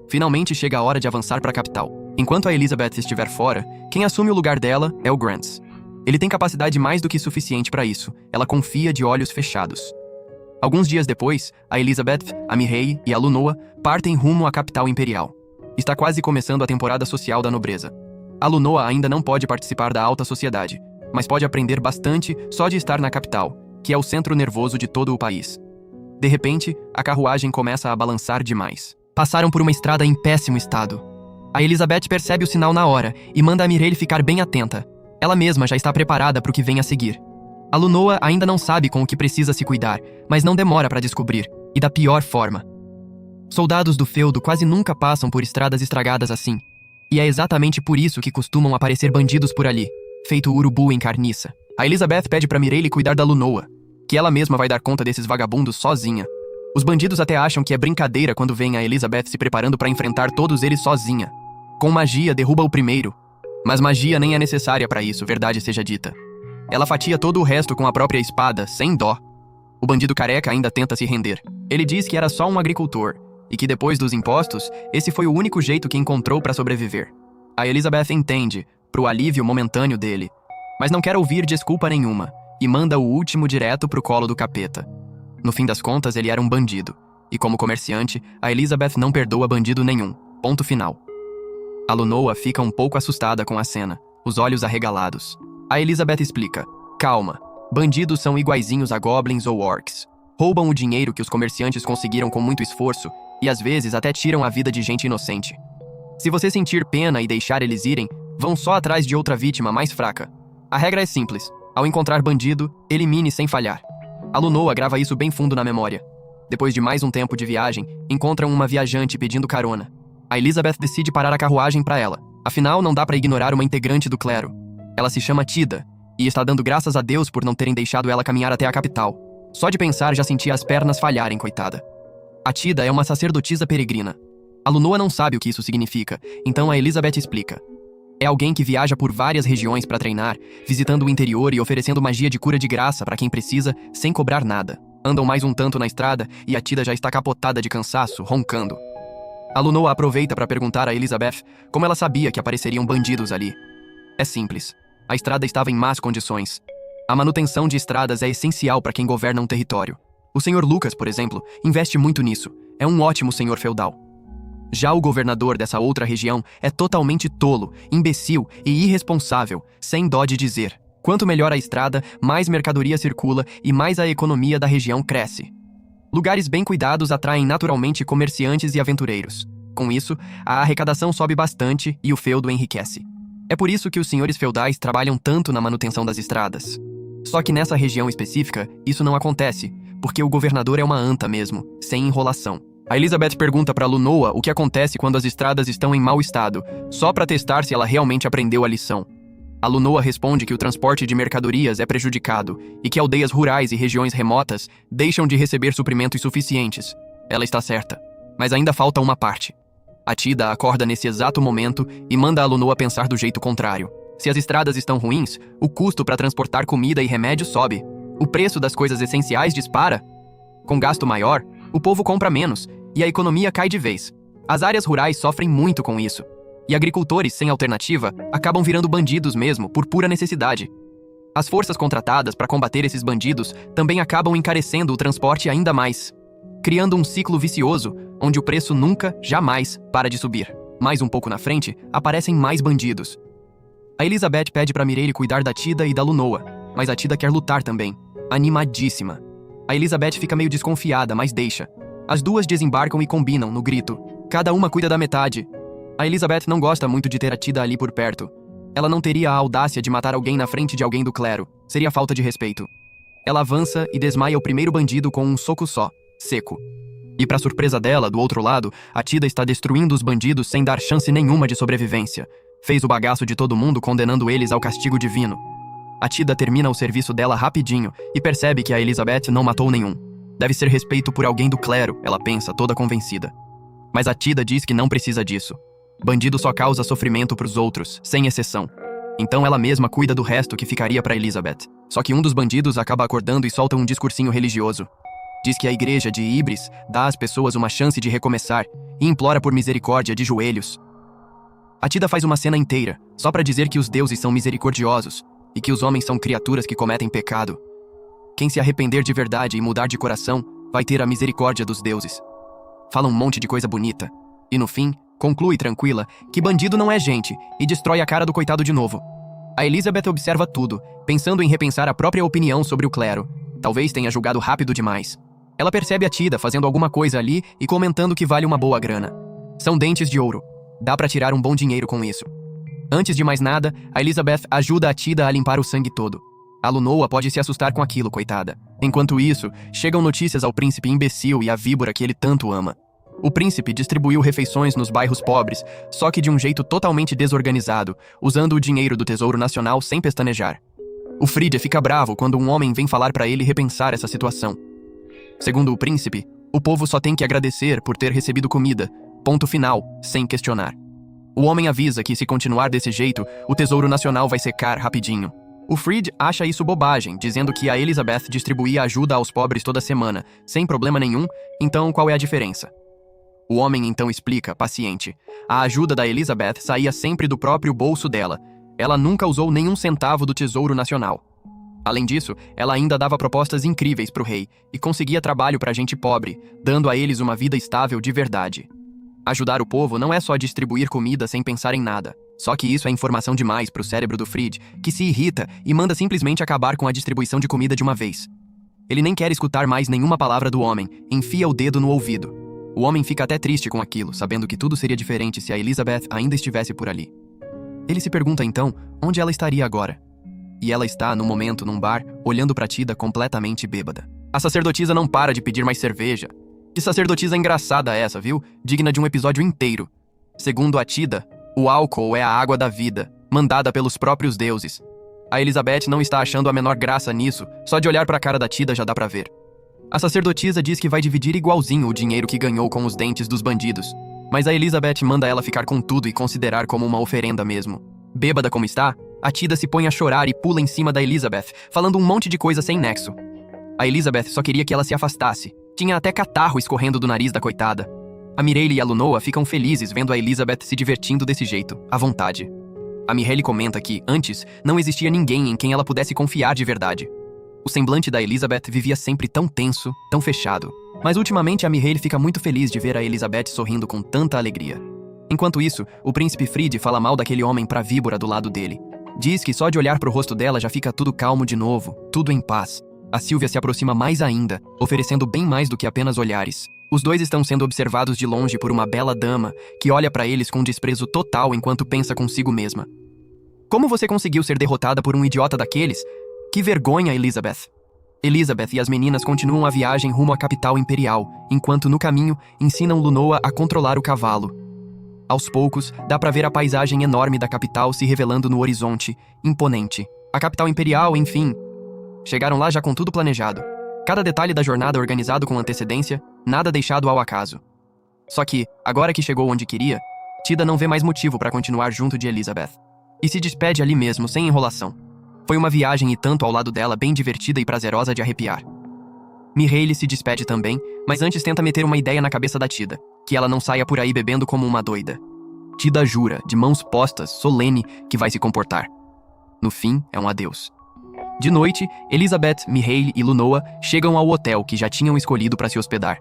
[SPEAKER 1] Finalmente chega a hora de avançar para a capital. Enquanto a Elizabeth estiver fora, quem assume o lugar dela é o Grant. Ele tem capacidade mais do que suficiente para isso. Ela confia de olhos fechados. Alguns dias depois, a Elizabeth, a Mihaly e a Lunoa partem rumo à capital imperial. Está quase começando a temporada social da nobreza. A Lunoa ainda não pode participar da alta sociedade, mas pode aprender bastante só de estar na capital, que é o centro nervoso de todo o país. De repente, a carruagem começa a balançar demais. Passaram por uma estrada em péssimo estado. A Elizabeth percebe o sinal na hora e manda a Mihaly ficar bem atenta. Ela mesma já está preparada para o que vem a seguir. A Lunoa ainda não sabe com o que precisa se cuidar, mas não demora para descobrir, e da pior forma. Soldados do feudo quase nunca passam por estradas estragadas assim. E é exatamente por isso que costumam aparecer bandidos por ali, feito urubu em carniça. A Elizabeth pede para Mihaly cuidar da Lunoa, que ela mesma vai dar conta desses vagabundos sozinha. Os bandidos até acham que é brincadeira quando veem a Elizabeth se preparando para enfrentar todos eles sozinha. Com magia, derruba o primeiro. Mas magia nem é necessária para isso, verdade seja dita. Ela fatia todo o resto com a própria espada, sem dó. O bandido careca ainda tenta se render. Ele diz que era só um agricultor, e que depois dos impostos, esse foi o único jeito que encontrou para sobreviver. A Elizabeth entende, pro alívio momentâneo dele, mas não quer ouvir desculpa nenhuma, e manda o último direto pro colo do capeta. No fim das contas, ele era um bandido, e como comerciante, a Elizabeth não perdoa bandido nenhum. Ponto final. A Lunoa fica um pouco assustada com a cena, os olhos arregalados. A Elizabeth explica: calma, bandidos são iguaizinhos a goblins ou orcs. Roubam o dinheiro que os comerciantes conseguiram com muito esforço e às vezes até tiram a vida de gente inocente. Se você sentir pena e deixar eles irem, vão só atrás de outra vítima mais fraca. A regra é simples: ao encontrar bandido, elimine sem falhar. A Lunoa grava isso bem fundo na memória. Depois de mais um tempo de viagem, encontram uma viajante pedindo carona. A Elizabeth decide parar a carruagem para ela. Afinal, não dá para ignorar uma integrante do clero. Ela se chama Tida, e está dando graças a Deus por não terem deixado ela caminhar até a capital. Só de pensar já sentia as pernas falharem, coitada. A Tida é uma sacerdotisa peregrina. A Lunoa não sabe o que isso significa, então a Elizabeth explica. É alguém que viaja por várias regiões para treinar, visitando o interior e oferecendo magia de cura de graça para quem precisa, sem cobrar nada. Andam mais um tanto na estrada e a Tida já está capotada de cansaço, roncando. A Lunoa aproveita para perguntar a Elizabeth como ela sabia que apareceriam bandidos ali. É simples. A estrada estava em más condições. A manutenção de estradas é essencial para quem governa um território. O Sr. Lucas, por exemplo, investe muito nisso. É um ótimo senhor feudal. Já o governador dessa outra região é totalmente tolo, imbecil e irresponsável, sem dó de dizer. Quanto melhor a estrada, mais mercadoria circula e mais a economia da região cresce. Lugares bem cuidados atraem naturalmente comerciantes e aventureiros. Com isso, a arrecadação sobe bastante e o feudo enriquece. É por isso que os senhores feudais trabalham tanto na manutenção das estradas. Só que nessa região específica, isso não acontece, porque o governador é uma anta mesmo, sem enrolação. A Elizabeth pergunta para Lunoa o que acontece quando as estradas estão em mau estado, só para testar se ela realmente aprendeu a lição. A Lunoa responde que o transporte de mercadorias é prejudicado e que aldeias rurais e regiões remotas deixam de receber suprimentos suficientes. Ela está certa, mas ainda falta uma parte. A Tida acorda nesse exato momento e manda a Lunoa pensar do jeito contrário. Se as estradas estão ruins, o custo para transportar comida e remédio sobe. O preço das coisas essenciais dispara. Com gasto maior, o povo compra menos e a economia cai de vez. As áreas rurais sofrem muito com isso. E agricultores sem alternativa acabam virando bandidos mesmo, por pura necessidade. As forças contratadas para combater esses bandidos também acabam encarecendo o transporte ainda mais, criando um ciclo vicioso, onde o preço nunca, jamais, para de subir. Mais um pouco na frente, aparecem mais bandidos. A Elizabeth pede para Mireille cuidar da Tida e da Lunoa, mas a Tida quer lutar também, animadíssima. A Elizabeth fica meio desconfiada, mas deixa. As duas desembarcam e combinam, no grito. Cada uma cuida da metade. A Elizabeth não gosta muito de ter a Tida ali por perto. Ela não teria a audácia de matar alguém na frente de alguém do clero. Seria falta de respeito. Ela avança e desmaia o primeiro bandido com um soco só, seco. E para surpresa dela, do outro lado, a Tida está destruindo os bandidos sem dar chance nenhuma de sobrevivência. Fez o bagaço de todo mundo, condenando eles ao castigo divino. A Tida termina o serviço dela rapidinho e percebe que a Elizabeth não matou nenhum. Deve ser respeito por alguém do clero, ela pensa, toda convencida. Mas a Tida diz que não precisa disso. Bandido só causa sofrimento pros outros, sem exceção. Então ela mesma cuida do resto que ficaria para Elizabeth. Só que um dos bandidos acaba acordando e solta um discursinho religioso. Diz que a igreja de Ibris dá às pessoas uma chance de recomeçar e implora por misericórdia de joelhos. A Tida faz uma cena inteira, só para dizer que os deuses são misericordiosos e que os homens são criaturas que cometem pecado. Quem se arrepender de verdade e mudar de coração vai ter a misericórdia dos deuses. Fala um monte de coisa bonita. E no fim, conclui tranquila que bandido não é gente e destrói a cara do coitado de novo. A Elizabeth observa tudo, pensando em repensar a própria opinião sobre o clero. Talvez tenha julgado rápido demais. Ela percebe a Tida fazendo alguma coisa ali e comentando que vale uma boa grana. São dentes de ouro. Dá pra tirar um bom dinheiro com isso. Antes de mais nada, a Elizabeth ajuda a Tida a limpar o sangue todo. A Lunoa pode se assustar com aquilo, coitada. Enquanto isso, chegam notícias ao príncipe imbecil e à víbora que ele tanto ama. O príncipe distribuiu refeições nos bairros pobres, só que de um jeito totalmente desorganizado, usando o dinheiro do Tesouro Nacional sem pestanejar. O Frídia fica bravo quando um homem vem falar para ele repensar essa situação. Segundo o príncipe, o povo só tem que agradecer por ter recebido comida, ponto final, sem questionar. O homem avisa que se continuar desse jeito, o Tesouro Nacional vai secar rapidinho. O Frid acha isso bobagem, dizendo que a Elizabeth distribuía ajuda aos pobres toda semana, sem problema nenhum, então qual é a diferença? O homem então explica, paciente. A ajuda da Elizabeth saía sempre do próprio bolso dela. Ela nunca usou nenhum centavo do Tesouro Nacional. Além disso, ela ainda dava propostas incríveis pro rei e conseguia trabalho pra gente pobre, dando a eles uma vida estável de verdade. Ajudar o povo não é só distribuir comida sem pensar em nada. Só que isso é informação demais pro cérebro do Frid, que se irrita e manda simplesmente acabar com a distribuição de comida de uma vez. Ele nem quer escutar mais nenhuma palavra do homem, enfia o dedo no ouvido. O homem fica até triste com aquilo, sabendo que tudo seria diferente se a Elizabeth ainda estivesse por ali. Ele se pergunta então onde ela estaria agora. E ela está, no momento, num bar, olhando pra Tida completamente bêbada. A sacerdotisa não para de pedir mais cerveja. Que sacerdotisa engraçada essa, viu? Digna de um episódio inteiro. Segundo a Tida, o álcool é a água da vida, mandada pelos próprios deuses. A Elizabeth não está achando a menor graça nisso, só de olhar para a cara da Tida já dá pra ver. A sacerdotisa diz que vai dividir igualzinho o dinheiro que ganhou com os dentes dos bandidos, mas a Elizabeth manda ela ficar com tudo e considerar como uma oferenda mesmo. Bêbada como está, a Tida se põe a chorar e pula em cima da Elizabeth, falando um monte de coisa sem nexo. A Elizabeth só queria que ela se afastasse. Tinha até catarro escorrendo do nariz da coitada. A Mireille e a Lunoa ficam felizes vendo a Elizabeth se divertindo desse jeito, à vontade. A Mireille comenta que, antes, não existia ninguém em quem ela pudesse confiar de verdade. O semblante da Elizabeth vivia sempre tão tenso, tão fechado. Mas ultimamente a Mireille fica muito feliz de ver a Elizabeth sorrindo com tanta alegria. Enquanto isso, o príncipe Fried fala mal daquele homem pra víbora do lado dele. Diz que só de olhar pro rosto dela já fica tudo calmo de novo, tudo em paz. A Sylvia se aproxima mais ainda, oferecendo bem mais do que apenas olhares. Os dois estão sendo observados de longe por uma bela dama, que olha pra eles com desprezo total enquanto pensa consigo mesma. Como você conseguiu ser derrotada por um idiota daqueles? Que vergonha, Elizabeth! Elizabeth e as meninas continuam a viagem rumo à capital imperial, enquanto no caminho ensinam Lunoa a controlar o cavalo. Aos poucos, dá pra ver a paisagem enorme da capital se revelando no horizonte, imponente. A capital imperial, enfim. Chegaram lá já com tudo planejado. Cada detalhe da jornada organizado com antecedência, nada deixado ao acaso. Só que, agora que chegou onde queria, Tida não vê mais motivo pra continuar junto de Elizabeth. E se despede ali mesmo, sem enrolação. Foi uma viagem e tanto ao lado dela bem divertida e prazerosa de arrepiar. Mireille se despede também, mas antes tenta meter uma ideia na cabeça da Tida, que ela não saia por aí bebendo como uma doida. Tida jura, de mãos postas, solene, que vai se comportar. No fim, é um adeus. De noite, Elizabeth, Mireille e Lunoa chegam ao hotel que já tinham escolhido para se hospedar.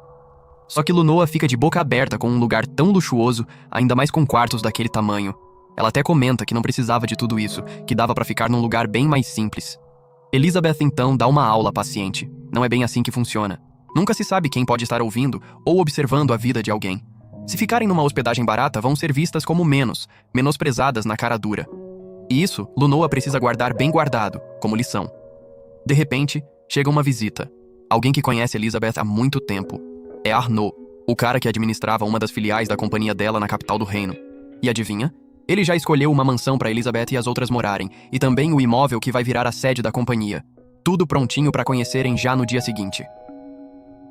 [SPEAKER 1] Só que Lunoa fica de boca aberta com um lugar tão luxuoso, ainda mais com quartos daquele tamanho. Ela até comenta que não precisava de tudo isso, que dava para ficar num lugar bem mais simples. Elizabeth então dá uma aula paciente. Não é bem assim que funciona. Nunca se sabe quem pode estar ouvindo ou observando a vida de alguém. Se ficarem numa hospedagem barata, vão ser vistas como menosprezadas na cara dura. E isso, Lunoa precisa guardar bem guardado, como lição. De repente, chega uma visita. Alguém que conhece Elizabeth há muito tempo. É Arnaud, o cara que administrava uma das filiais da companhia dela na capital do reino. E adivinha? Ele já escolheu uma mansão para Elizabeth e as outras morarem, e também o imóvel que vai virar a sede da companhia. Tudo prontinho para conhecerem já no dia seguinte.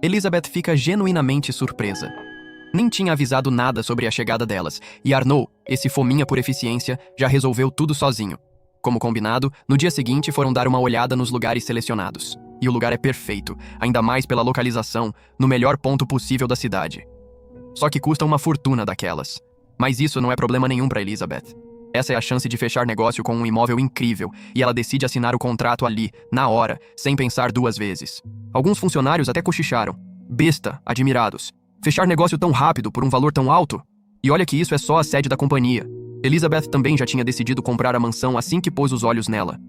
[SPEAKER 1] Elizabeth fica genuinamente surpresa. Nem tinha avisado nada sobre a chegada delas, e Arnaud, esse fominha por eficiência, já resolveu tudo sozinho. Como combinado, no dia seguinte foram dar uma olhada nos lugares selecionados. E o lugar é perfeito, ainda mais pela localização, no melhor ponto possível da cidade. Só que custa uma fortuna daquelas. Mas isso não é problema nenhum para Elizabeth. Essa é a chance de fechar negócio com um imóvel incrível, e ela decide assinar o contrato ali, na hora, sem pensar duas vezes. Alguns funcionários até cochicharam. Besta, admirados. Fechar negócio tão rápido por um valor tão alto? E olha que isso é só a sede da companhia. Elizabeth também já tinha decidido comprar a mansão assim que pôs os olhos nela.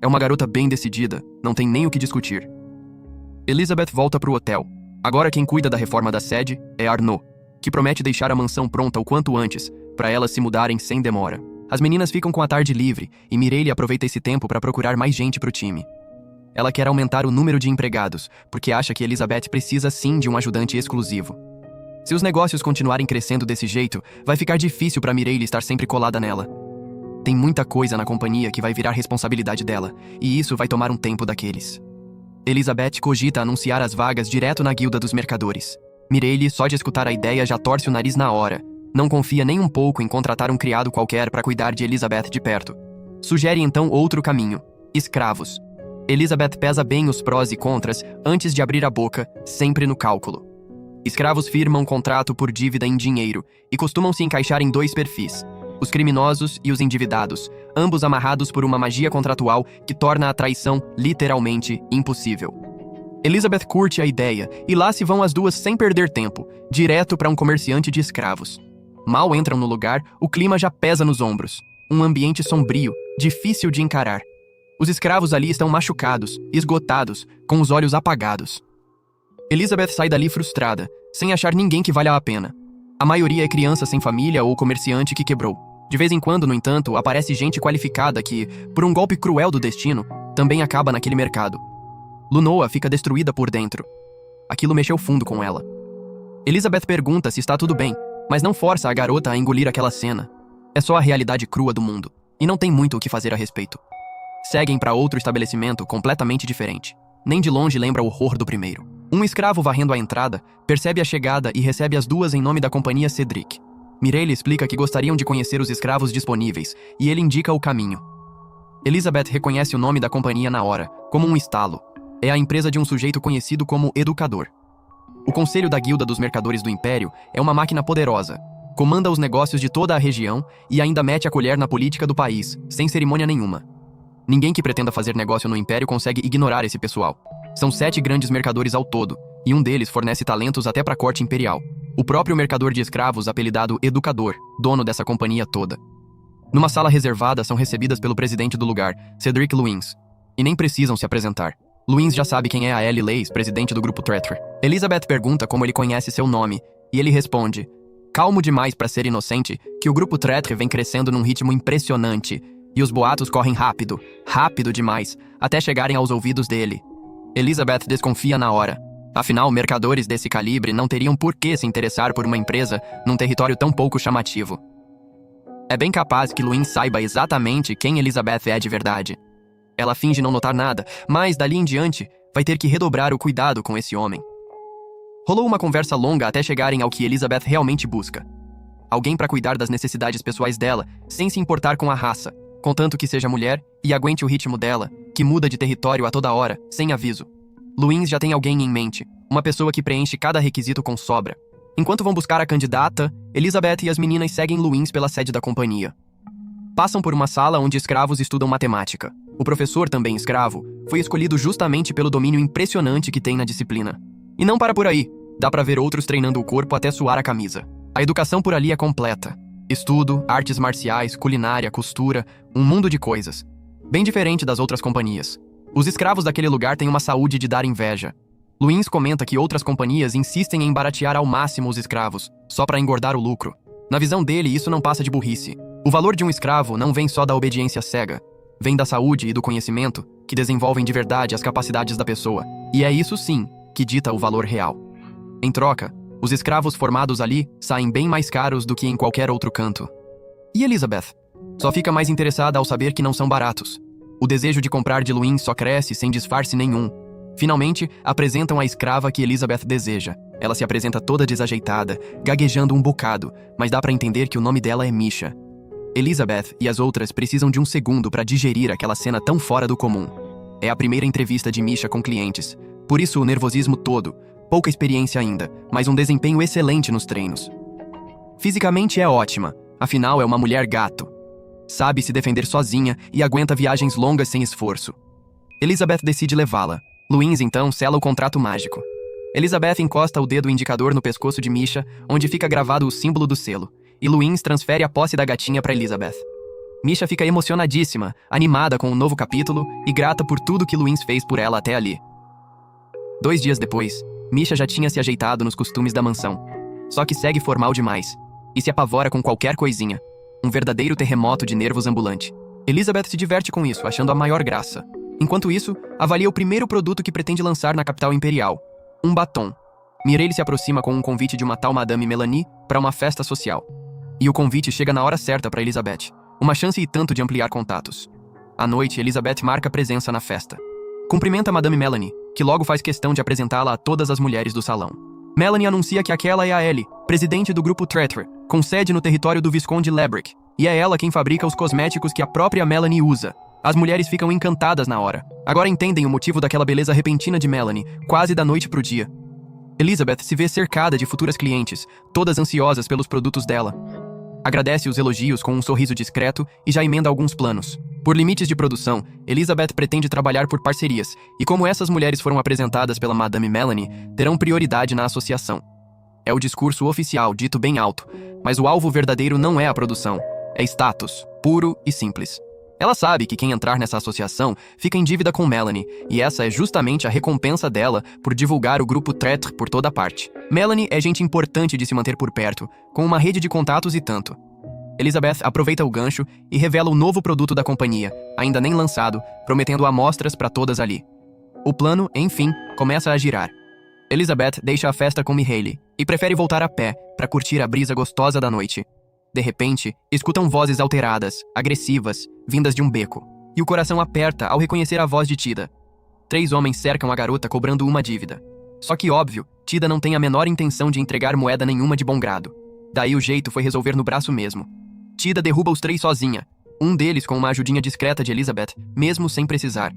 [SPEAKER 1] É uma garota bem decidida, não tem nem o que discutir. Elizabeth volta pro hotel. Agora quem cuida da reforma da sede é Arnaud, que promete deixar a mansão pronta o quanto antes, para elas se mudarem sem demora. As meninas ficam com a tarde livre, e Mireille aproveita esse tempo para procurar mais gente pro time. Ela quer aumentar o número de empregados, porque acha que Elizabeth precisa sim de um ajudante exclusivo. Se os negócios continuarem crescendo desse jeito, vai ficar difícil para Mireille estar sempre colada nela. Tem muita coisa na companhia que vai virar responsabilidade dela, e isso vai tomar um tempo daqueles. Elizabeth cogita anunciar as vagas direto na guilda dos mercadores. Mireille, só de escutar a ideia, já torce o nariz na hora. Não confia nem um pouco em contratar um criado qualquer para cuidar de Elizabeth de perto. Sugere então outro caminho: escravos. Elizabeth pesa bem os prós e contras antes de abrir a boca, sempre no cálculo. Escravos firmam contrato por dívida em dinheiro e costumam se encaixar em dois perfis: os criminosos e os endividados, ambos amarrados por uma magia contratual que torna a traição literalmente impossível. Elizabeth curte a ideia e lá se vão as duas sem perder tempo, direto para um comerciante de escravos. Mal entram no lugar, o clima já pesa nos ombros. Um ambiente sombrio, difícil de encarar. Os escravos ali estão machucados, esgotados, com os olhos apagados. Elizabeth sai dali frustrada, sem achar ninguém que valha a pena. A maioria é criança sem família ou comerciante que quebrou. De vez em quando, no entanto, aparece gente qualificada que, por um golpe cruel do destino, também acaba naquele mercado. Lunoa fica destruída por dentro. Aquilo mexeu fundo com ela. Elizabeth pergunta se está tudo bem, Mas não força a garota a engolir aquela cena. É só a realidade crua do mundo, e não tem muito o que fazer a respeito. Seguem para outro estabelecimento completamente diferente. Nem de longe lembra o horror do primeiro. Um escravo varrendo a entrada, percebe a chegada e recebe as duas em nome da companhia Cedric. Mireille explica que gostariam de conhecer os escravos disponíveis, e ele indica o caminho. Elizabeth reconhece o nome da companhia na hora, como um estalo. É a empresa de um sujeito conhecido como Educador. O Conselho da Guilda dos Mercadores do Império é uma máquina poderosa. Comanda os negócios de toda a região e ainda mete a colher na política do país, sem cerimônia nenhuma. Ninguém que pretenda fazer negócio no Império consegue ignorar esse pessoal. São 7 grandes mercadores ao todo, e um deles fornece talentos até para a corte imperial. O próprio mercador de escravos, apelidado Educador, dono dessa companhia toda. Numa sala reservada, são recebidas pelo presidente do lugar, Cedric Luins. E nem precisam se apresentar. Luins já sabe quem é a Ellie Leys, presidente do grupo Tretre. Elizabeth pergunta como ele conhece seu nome, e ele responde, calmo demais para ser inocente, que o grupo Tretre vem crescendo num ritmo impressionante, e os boatos correm rápido, rápido demais, até chegarem aos ouvidos dele. Elizabeth desconfia na hora. Afinal, mercadores desse calibre não teriam por que se interessar por uma empresa num território tão pouco chamativo. É bem capaz que Luins saiba exatamente quem Elizabeth é de verdade. Ela finge não notar nada, mas dali em diante vai ter que redobrar o cuidado com esse homem. Rolou uma conversa longa até chegarem ao que Elizabeth realmente busca. Alguém para cuidar das necessidades pessoais dela, sem se importar com a raça, contanto que seja mulher e aguente o ritmo dela, que muda de território a toda hora, sem aviso. Luins já tem alguém em mente, uma pessoa que preenche cada requisito com sobra. Enquanto vão buscar a candidata, Elizabeth e as meninas seguem Luins pela sede da companhia. Passam por uma sala onde escravos estudam matemática. O professor, também escravo, foi escolhido justamente pelo domínio impressionante que tem na disciplina. E não para por aí, dá pra ver outros treinando o corpo até suar a camisa. A educação por ali é completa. Estudo, artes marciais, culinária, costura, um mundo de coisas. Bem diferente das outras companhias. Os escravos daquele lugar têm uma saúde de dar inveja. Luins comenta que outras companhias insistem em baratear ao máximo os escravos, só para engordar o lucro. Na visão dele, isso não passa de burrice. O valor de um escravo não vem só da obediência cega. Vem da saúde e do conhecimento, que desenvolvem de verdade as capacidades da pessoa. E é isso sim que dita o valor real. Em troca, os escravos formados ali saem bem mais caros do que em qualquer outro canto. E Elizabeth? Só fica mais interessada ao saber que não são baratos. O desejo de comprar de Luins só cresce sem disfarce nenhum. Finalmente, apresentam a escrava que Elizabeth deseja. Ela se apresenta toda desajeitada, gaguejando um bocado, mas dá pra entender que o nome dela é Misha. Elizabeth e as outras precisam de um segundo para digerir aquela cena tão fora do comum. É a primeira entrevista de Misha com clientes. Por isso o nervosismo todo, pouca experiência ainda, mas um desempenho excelente nos treinos. Fisicamente é ótima, afinal é uma mulher gato. Sabe se defender sozinha e aguenta viagens longas sem esforço. Elizabeth decide levá-la. Luins, então, sela o contrato mágico. Elizabeth encosta o dedo indicador no pescoço de Misha, onde fica gravado o símbolo do selo, e Luins transfere a posse da gatinha para Elizabeth. Misha fica emocionadíssima, animada com o novo capítulo e grata por tudo que Luins fez por ela até ali. 2 dias depois, Misha já tinha se ajeitado nos costumes da mansão. Só que segue formal demais, e se apavora com qualquer coisinha. Um verdadeiro terremoto de nervos ambulante. Elizabeth se diverte com isso, achando a maior graça. Enquanto isso, avalia o primeiro produto que pretende lançar na capital imperial. Um batom. Mireille se aproxima com um convite de uma tal Madame Melanie para uma festa social. E o convite chega na hora certa para Elizabeth. Uma chance e tanto de ampliar contatos. À noite, Elizabeth marca presença na festa. Cumprimenta Madame Melanie, que logo faz questão de apresentá-la a todas as mulheres do salão. Melanie anuncia que aquela é a Ellie, presidente do grupo Tretre, com sede no território do Visconde Lebrick, e é ela quem fabrica os cosméticos que a própria Melanie usa. As mulheres ficam encantadas na hora. Agora entendem o motivo daquela beleza repentina de Melanie, quase da noite pro dia. Elizabeth se vê cercada de futuras clientes, todas ansiosas pelos produtos dela. Agradece os elogios com um sorriso discreto e já emenda alguns planos. Por limites de produção, Elizabeth pretende trabalhar por parcerias, e como essas mulheres foram apresentadas pela Madame Melanie, terão prioridade na associação. É o discurso oficial, dito bem alto, mas o alvo verdadeiro não é a produção, é status, puro e simples. Ela sabe que quem entrar nessa associação fica em dívida com Melanie, e essa é justamente a recompensa dela por divulgar o grupo Tretre por toda parte. Melanie é gente importante de se manter por perto, com uma rede de contatos e tanto. Elizabeth aproveita o gancho e revela o novo produto da companhia, ainda nem lançado, prometendo amostras para todas ali. O plano, enfim, começa a girar. Elizabeth deixa a festa com Mihaly e prefere voltar a pé para curtir a brisa gostosa da noite. De repente, escutam vozes alteradas, agressivas, vindas de um beco, e o coração aperta ao reconhecer a voz de Tida. 3 homens cercam a garota cobrando uma dívida. Só que, óbvio, Tida não tem a menor intenção de entregar moeda nenhuma de bom grado. Daí o jeito foi resolver no braço mesmo. Tida derruba os 3 sozinha, um deles com uma ajudinha discreta de Elizabeth, mesmo sem precisar.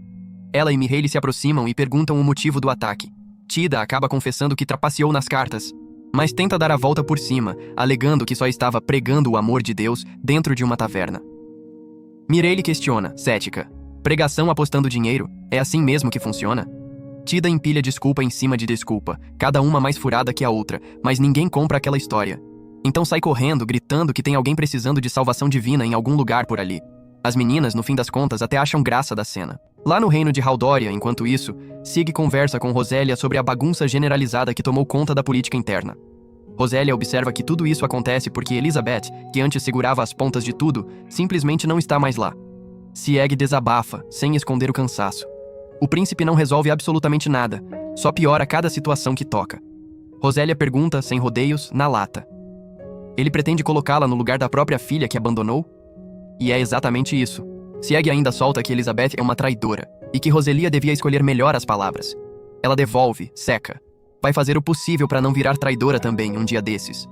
[SPEAKER 1] Ela e Mihaly se aproximam e perguntam o motivo do ataque. Tida acaba confessando que trapaceou nas cartas, mas tenta dar a volta por cima, alegando que só estava pregando o amor de Deus dentro de uma taverna. Mihaly questiona, cética. Pregação apostando dinheiro? É assim mesmo que funciona? Tida empilha desculpa em cima de desculpa, cada uma mais furada que a outra, mas ninguém compra aquela história. Então sai correndo, gritando que tem alguém precisando de salvação divina em algum lugar por ali. As meninas, no fim das contas, até acham graça da cena. Lá no reino de Haldoria, enquanto isso, Sig conversa com Rosélia sobre a bagunça generalizada que tomou conta da política interna. Rosélia observa que tudo isso acontece porque Elizabeth, que antes segurava as pontas de tudo, simplesmente não está mais lá. Sieg desabafa, sem esconder o cansaço. O príncipe não resolve absolutamente nada, só piora cada situação que toca. Rosélia pergunta, sem rodeios, na lata. Ele pretende colocá-la no lugar da própria filha que abandonou? E é exatamente isso. Sieg ainda solta que Elizabeth é uma traidora, e que Rosélia devia escolher melhor as palavras. Ela devolve, seca. Vai fazer o possível para não virar traidora também um dia desses.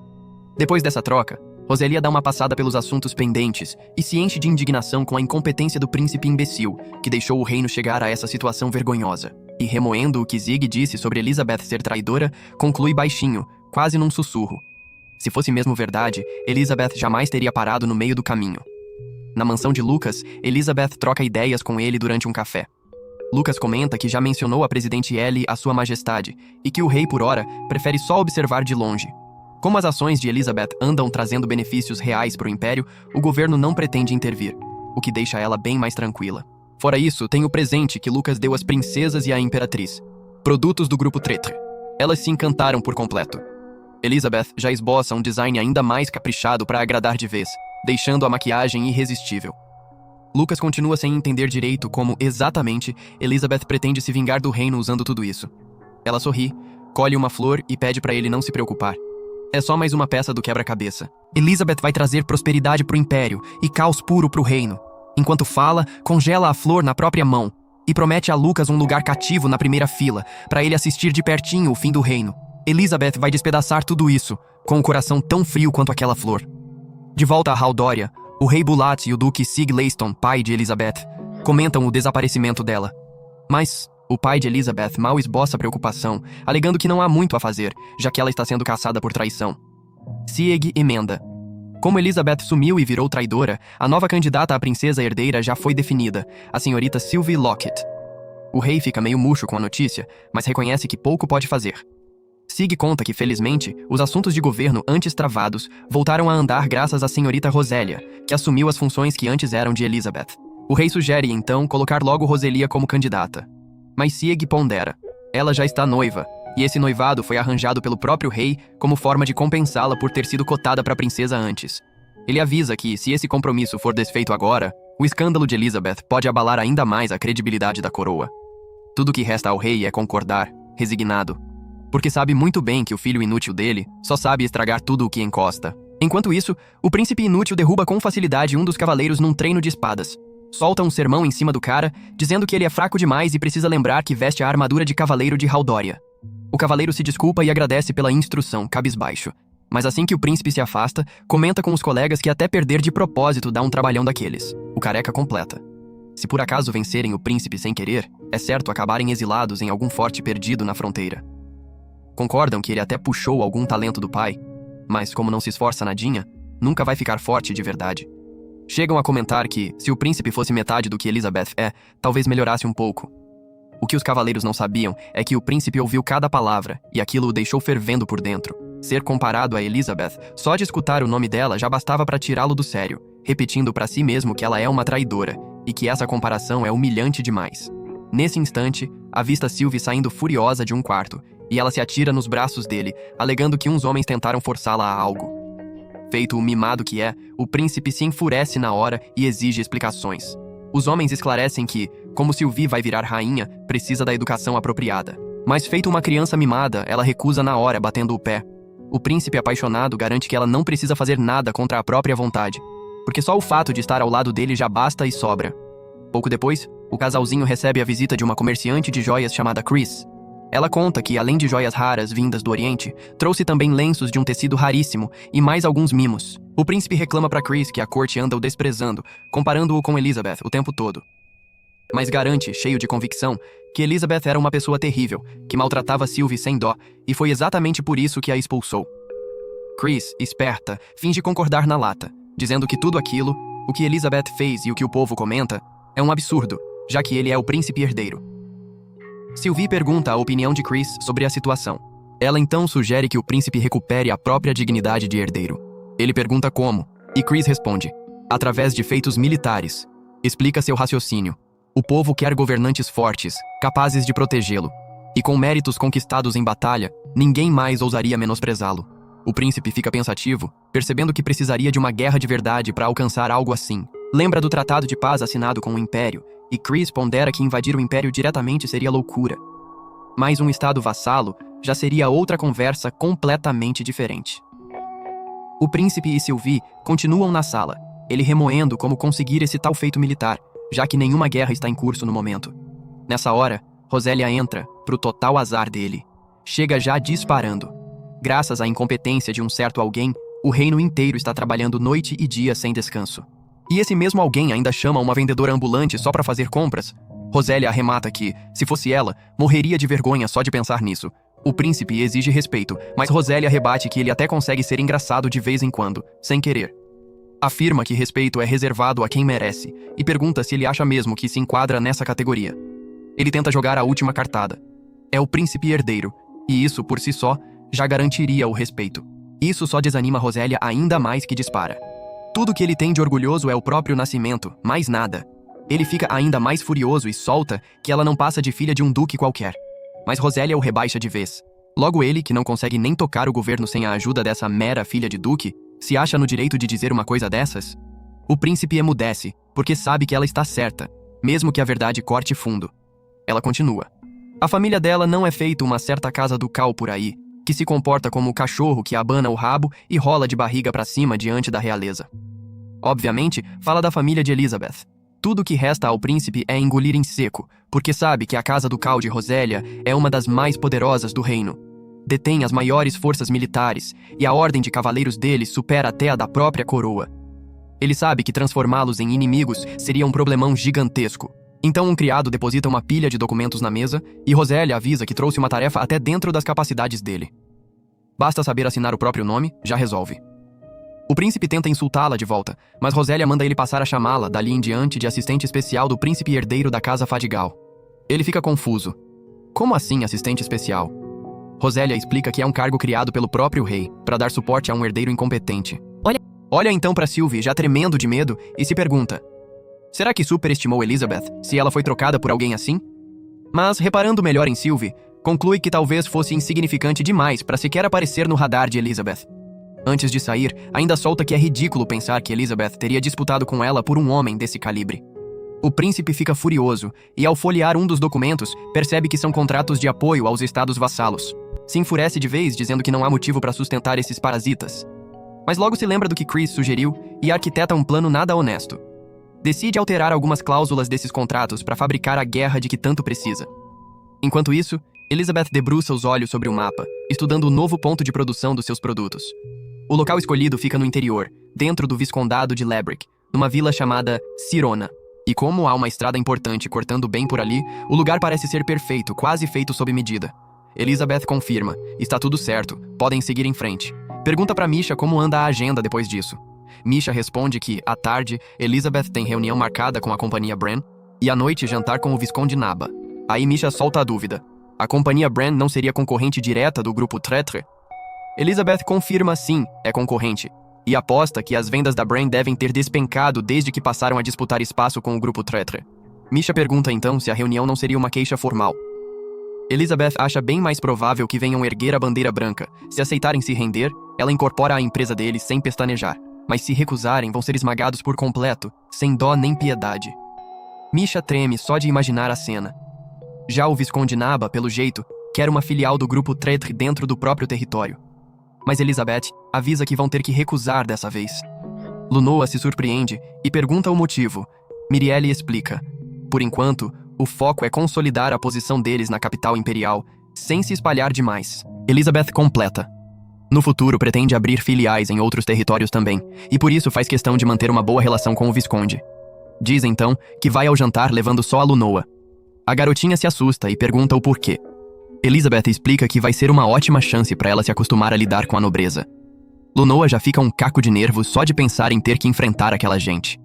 [SPEAKER 1] Depois dessa troca, Rosélia dá uma passada pelos assuntos pendentes e se enche de indignação com a incompetência do príncipe imbecil, que deixou o reino chegar a essa situação vergonhosa. E remoendo o que Sig disse sobre Elizabeth ser traidora, conclui baixinho, quase num sussurro. Se fosse mesmo verdade, Elizabeth jamais teria parado no meio do caminho. Na mansão de Lucas, Elizabeth troca ideias com ele durante um café. Lucas comenta que já mencionou a presidente Ellie a sua majestade e que o rei, por ora, prefere só observar de longe. Como as ações de Elizabeth andam trazendo benefícios reais para o império, o governo não pretende intervir, o que deixa ela bem mais tranquila. Fora isso, tem o presente que Lucas deu às princesas e à imperatriz. Produtos do grupo Tretre. Elas se encantaram por completo. Elizabeth já esboça um design ainda mais caprichado para agradar de vez, deixando a maquiagem irresistível. Lucas continua sem entender direito como, exatamente, Elizabeth pretende se vingar do reino usando tudo isso. Ela sorri, colhe uma flor e pede para ele não se preocupar. É só mais uma peça do quebra-cabeça. Elizabeth vai trazer prosperidade pro império e caos puro pro reino. Enquanto fala, congela a flor na própria mão e promete a Lucas um lugar cativo na primeira fila, para ele assistir de pertinho o fim do reino. Elizabeth vai despedaçar tudo isso, com o coração tão frio quanto aquela flor. De volta a Haldoria, o rei Bulat e o duque Sig Leiston, pai de Elizabeth, comentam o desaparecimento dela. Mas o pai de Elizabeth mal esboça preocupação, alegando que não há muito a fazer, já que ela está sendo caçada por traição. Sieg emenda. Como Elizabeth sumiu e virou traidora, a nova candidata à princesa herdeira já foi definida, a senhorita Sylvie Lockett. O rei fica meio murcho com a notícia, mas reconhece que pouco pode fazer. Sig conta que, felizmente, os assuntos de governo antes travados voltaram a andar graças à senhorita Rosélia, que assumiu as funções que antes eram de Elizabeth. O rei sugere, então, colocar logo Rosélia como candidata. Mas Sieg pondera. Ela já está noiva, e esse noivado foi arranjado pelo próprio rei como forma de compensá-la por ter sido cotada para princesa antes. Ele avisa que, se esse compromisso for desfeito agora, o escândalo de Elizabeth pode abalar ainda mais a credibilidade da coroa. Tudo que resta ao rei é concordar, resignado, porque sabe muito bem que o filho inútil dele só sabe estragar tudo o que encosta. Enquanto isso, o príncipe inútil derruba com facilidade um dos cavaleiros num treino de espadas. Solta um sermão em cima do cara, dizendo que ele é fraco demais e precisa lembrar que veste a armadura de cavaleiro de Haldoria. O cavaleiro se desculpa e agradece pela instrução, cabisbaixo. Mas assim que o príncipe se afasta, comenta com os colegas que até perder de propósito dá um trabalhão daqueles. O careca completa. Se por acaso vencerem o príncipe sem querer, é certo acabarem exilados em algum forte perdido na fronteira. Concordam que ele até puxou algum talento do pai, mas como não se esforça nadinha, nunca vai ficar forte de verdade. Chegam a comentar que, se o príncipe fosse metade do que Elizabeth é, talvez melhorasse um pouco. O que os cavaleiros não sabiam é que o príncipe ouviu cada palavra, e aquilo o deixou fervendo por dentro. Ser comparado a Elizabeth, só de escutar o nome dela já bastava para tirá-lo do sério, repetindo para si mesmo que ela é uma traidora, e que essa comparação é humilhante demais. Nesse instante, avista Sylvie saindo furiosa de um quarto, e ela se atira nos braços dele, alegando que uns homens tentaram forçá-la a algo. Feito o mimado que é, o príncipe se enfurece na hora e exige explicações. Os homens esclarecem que, como Sylvie vai virar rainha, precisa da educação apropriada. Mas feito uma criança mimada, ela recusa na hora, batendo o pé. O príncipe apaixonado garante que ela não precisa fazer nada contra a própria vontade, porque só o fato de estar ao lado dele já basta e sobra. Pouco depois, o casalzinho recebe a visita de uma comerciante de joias chamada Chris. Ela conta que, além de joias raras vindas do Oriente, trouxe também lenços de um tecido raríssimo e mais alguns mimos. O príncipe reclama para Chris que a corte anda o desprezando, comparando-o com Elizabeth o tempo todo. Mas garante, cheio de convicção, que Elizabeth era uma pessoa terrível, que maltratava Sylvie sem dó, e foi exatamente por isso que a expulsou. Chris, esperta, finge concordar na lata, dizendo que tudo aquilo, o que Elizabeth fez e o que o povo comenta, é um absurdo, já que ele é o príncipe herdeiro. Sylvie pergunta a opinião de Chris sobre a situação. Ela então sugere que o príncipe recupere a própria dignidade de herdeiro. Ele pergunta como, e Chris responde, através de feitos militares. Explica seu raciocínio. O povo quer governantes fortes, capazes de protegê-lo. E com méritos conquistados em batalha, ninguém mais ousaria menosprezá-lo. O príncipe fica pensativo, percebendo que precisaria de uma guerra de verdade para alcançar algo assim. Lembra do tratado de paz assinado com o Império, e Chris pondera que invadir o Império diretamente seria loucura. Mas um estado vassalo já seria outra conversa completamente diferente. O príncipe e Sylvie continuam na sala, ele remoendo como conseguir esse tal feito militar, já que nenhuma guerra está em curso no momento. Nessa hora, Rosélia entra, pro total azar dele. Chega já disparando. Graças à incompetência de um certo alguém, o reino inteiro está trabalhando noite e dia sem descanso. E esse mesmo alguém ainda chama uma vendedora ambulante só para fazer compras. Rosélia arremata que, se fosse ela, morreria de vergonha só de pensar nisso. O príncipe exige respeito, mas Rosélia rebate que ele até consegue ser engraçado de vez em quando, sem querer. Afirma que respeito é reservado a quem merece, e pergunta se ele acha mesmo que se enquadra nessa categoria. Ele tenta jogar a última cartada. É o príncipe herdeiro, e isso, por si só, já garantiria o respeito. Isso só desanima Rosélia ainda mais que dispara. Tudo que ele tem de orgulhoso é o próprio nascimento, mais nada. Ele fica ainda mais furioso e solta que ela não passa de filha de um duque qualquer. Mas Rosélia o rebaixa de vez. Logo ele, que não consegue nem tocar o governo sem a ajuda dessa mera filha de duque, se acha no direito de dizer uma coisa dessas? O príncipe emudece, porque sabe que ela está certa, mesmo que a verdade corte fundo. Ela continua. A família dela não é feito uma certa casa ducal por aí, que se comporta como o cachorro que abana o rabo e rola de barriga para cima diante da realeza. Obviamente, fala da família de Elizabeth. Tudo o que resta ao príncipe é engolir em seco, porque sabe que a casa ducal de Rosélia é uma das mais poderosas do reino. Detém as maiores forças militares, e a ordem de cavaleiros deles supera até a da própria coroa. Ele sabe que transformá-los em inimigos seria um problemão gigantesco. Então um criado deposita uma pilha de documentos na mesa, e Rosélia avisa que trouxe uma tarefa até dentro das capacidades dele. Basta saber assinar o próprio nome, já resolve. O príncipe tenta insultá-la de volta, mas Rosélia manda ele passar a chamá-la, dali em diante, de assistente especial do príncipe herdeiro da casa Fadigal. Ele fica confuso. Como assim assistente especial? Rosélia explica que é um cargo criado pelo próprio rei, para dar suporte a um herdeiro incompetente. Olha então para Sylvie, já tremendo de medo, e se pergunta: será que superestimou Elizabeth, se ela foi trocada por alguém assim? Mas, reparando melhor em Sylvie, conclui que talvez fosse insignificante demais para sequer aparecer no radar de Elizabeth. Antes de sair, ainda solta que é ridículo pensar que Elizabeth teria disputado com ela por um homem desse calibre. O príncipe fica furioso, e ao folhear um dos documentos, percebe que são contratos de apoio aos estados vassalos. Se enfurece de vez, dizendo que não há motivo para sustentar esses parasitas. Mas logo se lembra do que Chris sugeriu e arquiteta um plano nada honesto. Decide alterar algumas cláusulas desses contratos para fabricar a guerra de que tanto precisa. Enquanto isso, Elizabeth debruça os olhos sobre o mapa, estudando o novo ponto de produção dos seus produtos. O local escolhido fica no interior, dentro do Viscondado de Lebrick, numa vila chamada Sirona. E como há uma estrada importante cortando bem por ali, o lugar parece ser perfeito, quase feito sob medida. Elizabeth confirma, está tudo certo, podem seguir em frente. Pergunta para Misha como anda a agenda depois disso. Misha responde que, à tarde, Elizabeth tem reunião marcada com a companhia Bran, e à noite jantar com o Visconde Naba. Aí Misha solta a dúvida. A companhia Bran não seria concorrente direta do grupo Traitre? Elizabeth confirma sim, é concorrente, e aposta que as vendas da Bran devem ter despencado desde que passaram a disputar espaço com o grupo Traitre. Misha pergunta então se a reunião não seria uma queixa formal. Elizabeth acha bem mais provável que venham erguer a bandeira branca. Se aceitarem se render, ela incorpora a empresa deles sem pestanejar. Mas se recusarem, vão ser esmagados por completo, sem dó nem piedade. Misha treme só de imaginar a cena. Já o Visconde Naba, pelo jeito, quer uma filial do grupo Traitre dentro do próprio território. Mas Elizabeth avisa que vão ter que recusar dessa vez. Lunoa se surpreende e pergunta o motivo. Mirielle explica. Por enquanto, o foco é consolidar a posição deles na capital imperial, sem se espalhar demais. Elizabeth completa. No futuro, pretende abrir filiais em outros territórios também, e por isso faz questão de manter uma boa relação com o Visconde. Diz então que vai ao jantar levando só a Lunoa. A garotinha se assusta e pergunta o porquê. Elizabeth explica que vai ser uma ótima chance para ela se acostumar a lidar com a nobreza. Lunoa já fica um caco de nervos só de pensar em ter que enfrentar aquela gente.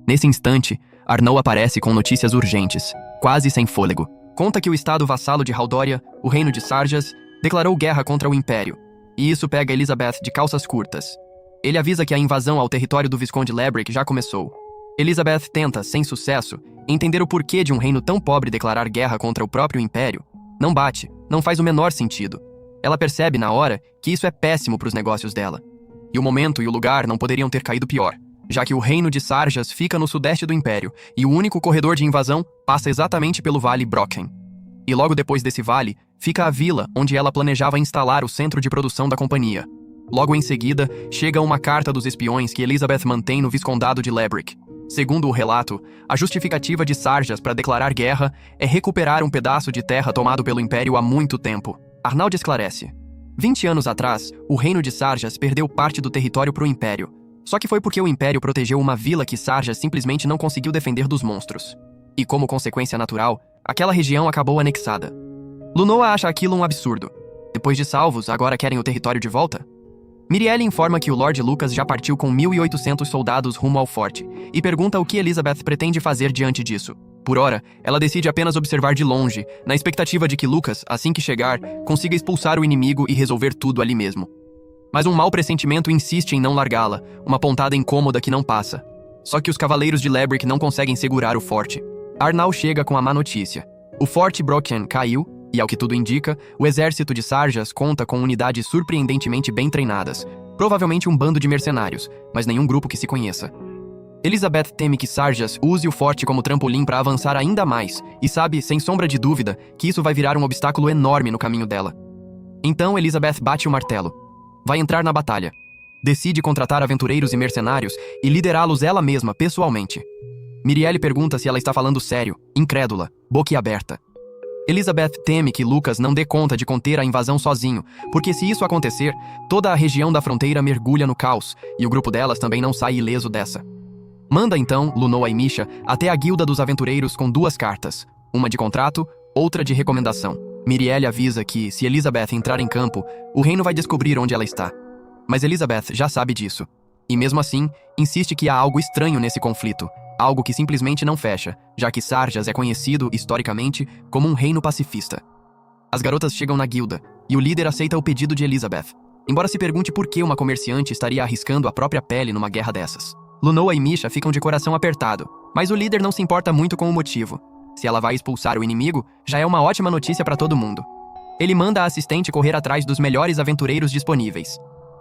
[SPEAKER 1] Nesse instante, Arnaud aparece com notícias urgentes, quase sem fôlego. Conta que o estado vassalo de Haldória, o reino de Sarjas, declarou guerra contra o Império, e isso pega Elizabeth de calças curtas. Ele avisa que a invasão ao território do Visconde Lebrick já começou. Elizabeth tenta, sem sucesso, entender o porquê de um reino tão pobre declarar guerra contra o próprio Império. Não bate, não faz o menor sentido. Ela percebe na hora que isso é péssimo para os negócios dela. E o momento e o lugar não poderiam ter caído pior, já que o reino de Sarjas fica no sudeste do Império e o único corredor de invasão passa exatamente pelo Vale Brocken. E logo depois desse vale, fica a vila onde ela planejava instalar o centro de produção da companhia. Logo em seguida, chega uma carta dos espiões que Elizabeth mantém no Viscondado de Lebrick. Segundo o relato, a justificativa de Sarjas para declarar guerra é recuperar um pedaço de terra tomado pelo Império há muito tempo. Arnaud esclarece. 20 anos atrás, o reino de Sarjas perdeu parte do território para o Império. Só que foi porque o Império protegeu uma vila que Sarjas simplesmente não conseguiu defender dos monstros. E como consequência natural, aquela região acabou anexada. Lunoa acha aquilo um absurdo. Depois de salvos, agora querem o território de volta? Mirielle informa que o Lord Lucas já partiu com 1.800 soldados rumo ao forte e pergunta o que Elizabeth pretende fazer diante disso. Por ora, ela decide apenas observar de longe, na expectativa de que Lucas, assim que chegar, consiga expulsar o inimigo e resolver tudo ali mesmo. Mas um mau pressentimento insiste em não largá-la, uma pontada incômoda que não passa. Só que os cavaleiros de Lebrick não conseguem segurar o forte. Arnaud chega com a má notícia. O forte Brocken caiu, e ao que tudo indica, o exército de Sarjas conta com unidades surpreendentemente bem treinadas. Provavelmente um bando de mercenários, mas nenhum grupo que se conheça. Elizabeth teme que Sarjas use o forte como trampolim para avançar ainda mais, e sabe, sem sombra de dúvida, que isso vai virar um obstáculo enorme no caminho dela. Então Elizabeth bate o martelo. Vai entrar na batalha. Decide contratar aventureiros e mercenários e liderá-los ela mesma, pessoalmente. Mirielle pergunta se ela está falando sério, incrédula, boquiaberta. Elizabeth teme que Lucas não dê conta de conter a invasão sozinho, porque se isso acontecer, toda a região da fronteira mergulha no caos, e o grupo delas também não sai ileso dessa. Manda então Lunoa e Misha até a guilda dos aventureiros com 2 cartas, uma de contrato, outra de recomendação. Mirielle avisa que, se Elizabeth entrar em campo, o reino vai descobrir onde ela está. Mas Elizabeth já sabe disso. E mesmo assim, insiste que há algo estranho nesse conflito, algo que simplesmente não fecha, já que Sarjas é conhecido, historicamente, como um reino pacifista. As garotas chegam na guilda, e o líder aceita o pedido de Elizabeth, embora se pergunte por que uma comerciante estaria arriscando a própria pele numa guerra dessas. Lunoa e Misha ficam de coração apertado, mas o líder não se importa muito com o motivo. Se ela vai expulsar o inimigo, já é uma ótima notícia para todo mundo. Ele manda a assistente correr atrás dos melhores aventureiros disponíveis.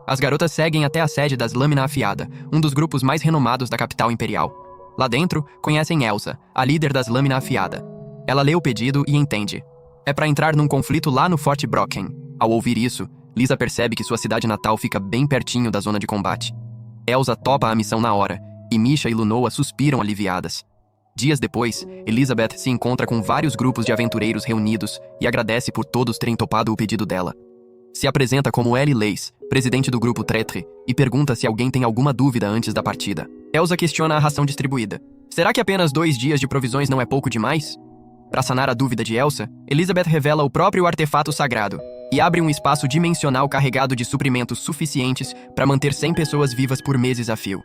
[SPEAKER 1] As garotas seguem até a sede das Lâmina Afiada, um dos grupos mais renomados da capital imperial. Lá dentro, conhecem Elsa, a líder das Lâmina Afiada. Ela lê o pedido e entende. É para entrar num conflito lá no Forte Brocken. Ao ouvir isso, Lisa percebe que sua cidade natal fica bem pertinho da zona de combate. Elsa topa a missão na hora, e Misha e Lunoa suspiram aliviadas. Dias depois, Elizabeth se encontra com vários grupos de aventureiros reunidos e agradece por todos terem topado o pedido dela. Se apresenta como Ellie Leis, presidente do grupo Traitre, e pergunta se alguém tem alguma dúvida antes da partida. Elsa questiona a ração distribuída. Será que apenas 2 dias de provisões não é pouco demais? Para sanar a dúvida de Elsa, Elizabeth revela o próprio artefato sagrado e abre um espaço dimensional carregado de suprimentos suficientes para manter 100 pessoas vivas por meses a fio.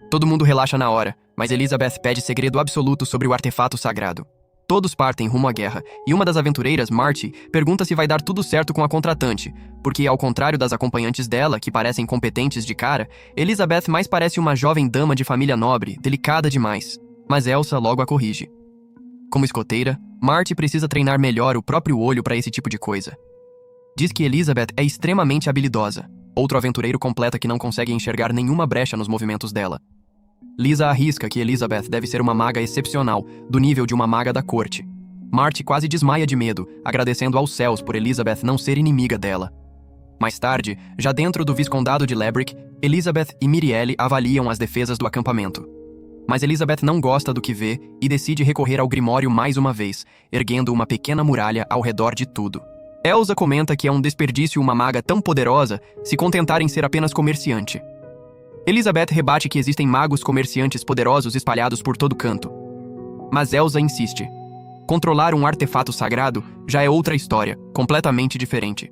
[SPEAKER 1] Todo mundo relaxa na hora, mas Elizabeth pede segredo absoluto sobre o artefato sagrado. Todos partem rumo à guerra, e uma das aventureiras, Marty, pergunta se vai dar tudo certo com a contratante, porque, ao contrário das acompanhantes dela, que parecem competentes de cara, Elizabeth mais parece uma jovem dama de família nobre, delicada demais. Mas Elsa logo a corrige. Como escoteira, Marty precisa treinar melhor o próprio olho para esse tipo de coisa. Diz que Elizabeth é extremamente habilidosa. Outro aventureiro completa que não consegue enxergar nenhuma brecha nos movimentos dela. Lisa arrisca que Elizabeth deve ser uma maga excepcional, do nível de uma maga da corte. Marty quase desmaia de medo, agradecendo aos céus por Elizabeth não ser inimiga dela. Mais tarde, já dentro do Viscondado de Lebrick, Elizabeth e Mirielle avaliam as defesas do acampamento. Mas Elizabeth não gosta do que vê e decide recorrer ao Grimório mais uma vez, erguendo uma pequena muralha ao redor de tudo. Elsa comenta que é um desperdício uma maga tão poderosa se contentar em ser apenas comerciante. Elizabeth rebate que existem magos comerciantes poderosos espalhados por todo canto. Mas Elsa insiste. Controlar um artefato sagrado já é outra história, completamente diferente.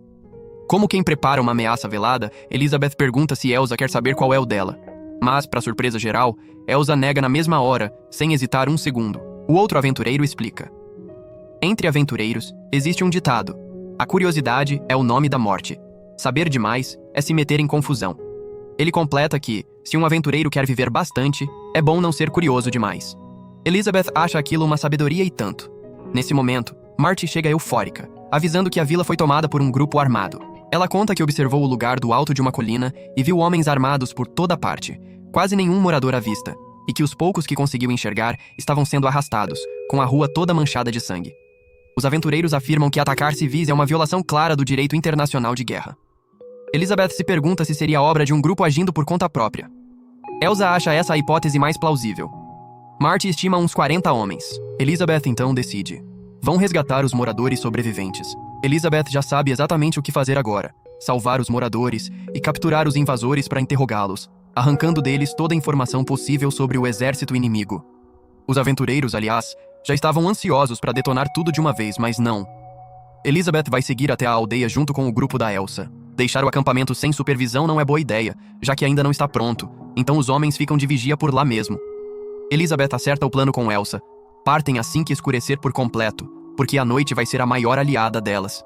[SPEAKER 1] Como quem prepara uma ameaça velada, Elizabeth pergunta se Elsa quer saber qual é o dela. Mas, para surpresa geral, Elsa nega na mesma hora, sem hesitar um segundo. O outro aventureiro explica. Entre aventureiros, existe um ditado. A curiosidade é o nome da morte. Saber demais é se meter em confusão. Ele completa que, se um aventureiro quer viver bastante, é bom não ser curioso demais. Elizabeth acha aquilo uma sabedoria e tanto. Nesse momento, Marty chega eufórica, avisando que a vila foi tomada por um grupo armado. Ela conta que observou o lugar do alto de uma colina e viu homens armados por toda parte, quase nenhum morador à vista, e que os poucos que conseguiu enxergar estavam sendo arrastados, com a rua toda manchada de sangue. Os aventureiros afirmam que atacar civis é uma violação clara do direito internacional de guerra. Elizabeth se pergunta se seria obra de um grupo agindo por conta própria. Elsa acha essa a hipótese mais plausível. Marty estima uns 40 homens. Elizabeth então decide. Vão resgatar os moradores sobreviventes. Elizabeth já sabe exatamente o que fazer agora. Salvar os moradores e capturar os invasores para interrogá-los, arrancando deles toda a informação possível sobre o exército inimigo. Os aventureiros, aliás, já estavam ansiosos para detonar tudo de uma vez, mas não. Elizabeth vai seguir até a aldeia junto com o grupo da Elsa. Deixar o acampamento sem supervisão não é boa ideia, já que ainda não está pronto, então os homens ficam de vigia por lá mesmo. Elizabeth acerta o plano com Elsa. Partem assim que escurecer por completo, porque a noite vai ser a maior aliada delas.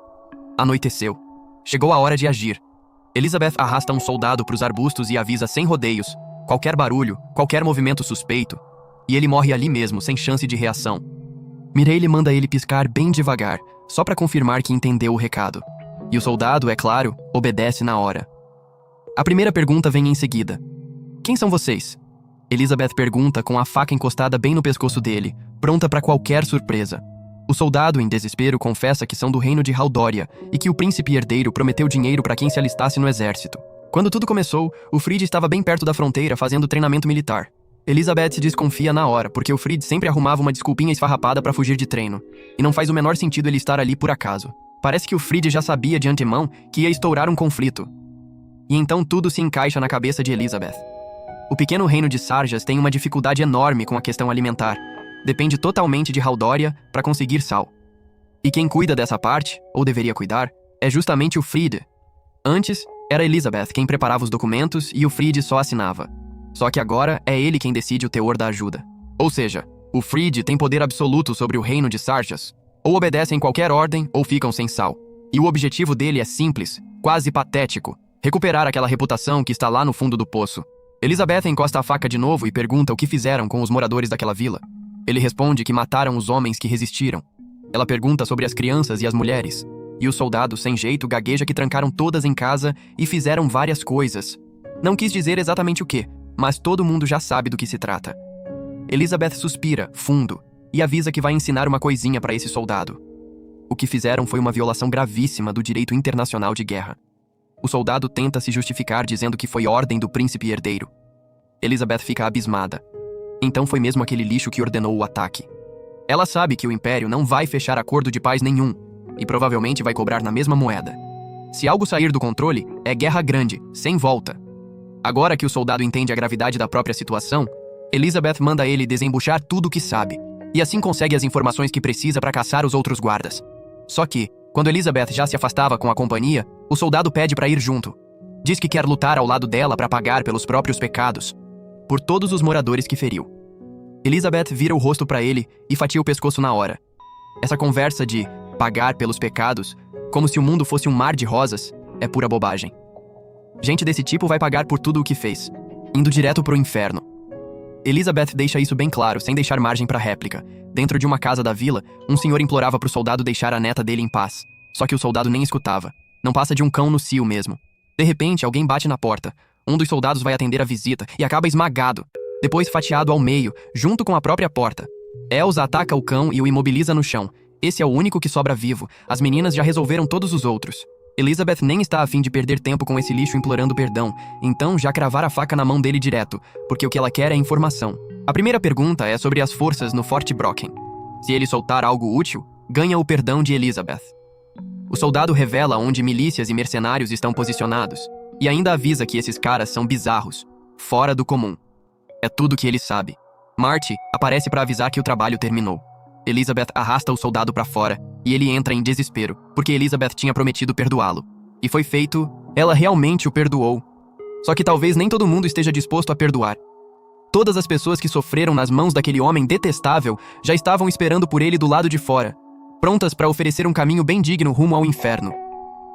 [SPEAKER 1] Anoiteceu. Chegou a hora de agir. Elizabeth arrasta um soldado para os arbustos e avisa sem rodeios, qualquer barulho, qualquer movimento suspeito, e ele morre ali mesmo, sem chance de reação. Mirielle manda ele piscar bem devagar, só para confirmar que entendeu o recado. E o soldado, é claro, obedece na hora. A primeira pergunta vem em seguida. Quem são vocês? Elizabeth pergunta com a faca encostada bem no pescoço dele, pronta para qualquer surpresa. O soldado, em desespero, confessa que são do reino de Haldória e que o príncipe herdeiro prometeu dinheiro para quem se alistasse no exército. Quando tudo começou, o Fried estava bem perto da fronteira fazendo treinamento militar. Elizabeth se desconfia na hora, porque o Fried sempre arrumava uma desculpinha esfarrapada para fugir de treino, e não faz o menor sentido ele estar ali por acaso. Parece que o Fried já sabia de antemão que ia estourar um conflito. E então tudo se encaixa na cabeça de Elizabeth. O pequeno reino de Sarjas tem uma dificuldade enorme com a questão alimentar. Depende totalmente de Haldória para conseguir sal. E quem cuida dessa parte, ou deveria cuidar, é justamente o Fried. Antes, era Elizabeth quem preparava os documentos e o Fried só assinava. Só que agora é ele quem decide o teor da ajuda. Ou seja, o Fried tem poder absoluto sobre o reino de Sarjas. Ou obedecem qualquer ordem ou ficam sem sal. E o objetivo dele é simples, quase patético: recuperar aquela reputação que está lá no fundo do poço. Elizabeth encosta a faca de novo e pergunta o que fizeram com os moradores daquela vila. Ele responde que mataram os homens que resistiram. Ela pergunta sobre as crianças e as mulheres. E o soldado, sem jeito, gagueja que trancaram todas em casa e fizeram várias coisas. Não quis dizer exatamente o que, mas todo mundo já sabe do que se trata. Elizabeth suspira, fundo, e avisa que vai ensinar uma coisinha para esse soldado. O que fizeram foi uma violação gravíssima do direito internacional de guerra. O soldado tenta se justificar dizendo que foi ordem do príncipe herdeiro. Elizabeth fica abismada. Então foi mesmo aquele lixo que ordenou o ataque. Ela sabe que o Império não vai fechar acordo de paz nenhum, e provavelmente vai cobrar na mesma moeda. Se algo sair do controle, é guerra grande, sem volta. Agora que o soldado entende a gravidade da própria situação, Elizabeth manda ele desembuchar tudo o que sabe, e assim consegue as informações que precisa para caçar os outros guardas. Só que, quando Elizabeth já se afastava com a companhia, o soldado pede para ir junto. Diz que quer lutar ao lado dela para pagar pelos próprios pecados, por todos os moradores que feriu. Elizabeth vira o rosto para ele e fatia o pescoço na hora. Essa conversa de pagar pelos pecados, como se o mundo fosse um mar de rosas, é pura bobagem. Gente desse tipo vai pagar por tudo o que fez, indo direto pro inferno. Elizabeth deixa isso bem claro, sem deixar margem para réplica. Dentro de uma casa da vila, um senhor implorava pro soldado deixar a neta dele em paz. Só que o soldado nem escutava. Não passa de um cão no cio mesmo. De repente, alguém bate na porta. Um dos soldados vai atender a visita e acaba esmagado, depois fatiado ao meio, junto com a própria porta. Elsa ataca o cão e o imobiliza no chão. Esse é o único que sobra vivo. As meninas já resolveram todos os outros. Elizabeth nem está a fim de perder tempo com esse lixo implorando perdão, então já cravar a faca na mão dele direto, porque o que ela quer é informação. A primeira pergunta é sobre as forças no Forte Brocken. Se ele soltar algo útil, ganha o perdão de Elizabeth. O soldado revela onde milícias e mercenários estão posicionados, e ainda avisa que esses caras são bizarros, fora do comum. É tudo que ele sabe. Marty aparece para avisar que o trabalho terminou. Elizabeth arrasta o soldado para fora, e ele entra em desespero, porque Elizabeth tinha prometido perdoá-lo. E foi feito, ela realmente o perdoou. Só que talvez nem todo mundo esteja disposto a perdoar. Todas as pessoas que sofreram nas mãos daquele homem detestável já estavam esperando por ele do lado de fora, prontas para oferecer um caminho bem digno rumo ao inferno.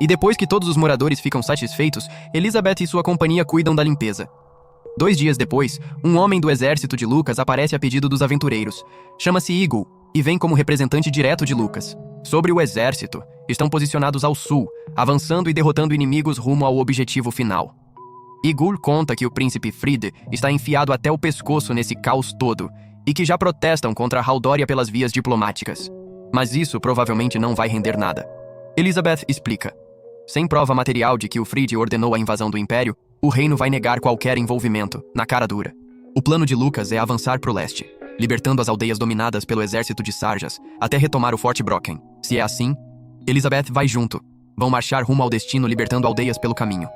[SPEAKER 1] E depois que todos os moradores ficam satisfeitos, Elizabeth e sua companhia cuidam da limpeza. 2 dias depois, um homem do exército de Lucas aparece a pedido dos aventureiros. Chama-se Eagle e vem como representante direto de Lucas. Sobre o exército, estão posicionados ao sul, avançando e derrotando inimigos rumo ao objetivo final. Eagle conta que o príncipe Fried está enfiado até o pescoço nesse caos todo e que já protestam contra Haldoria pelas vias diplomáticas. Mas isso provavelmente não vai render nada. Elizabeth explica. Sem prova material de que o Fried ordenou a invasão do Império, o reino vai negar qualquer envolvimento, na cara dura. O plano de Lucas é avançar para o leste, libertando as aldeias dominadas pelo exército de Sarjas, até retomar o Forte Brocken. Se é assim, Elizabeth vai junto. Vão marchar rumo ao destino libertando aldeias pelo caminho.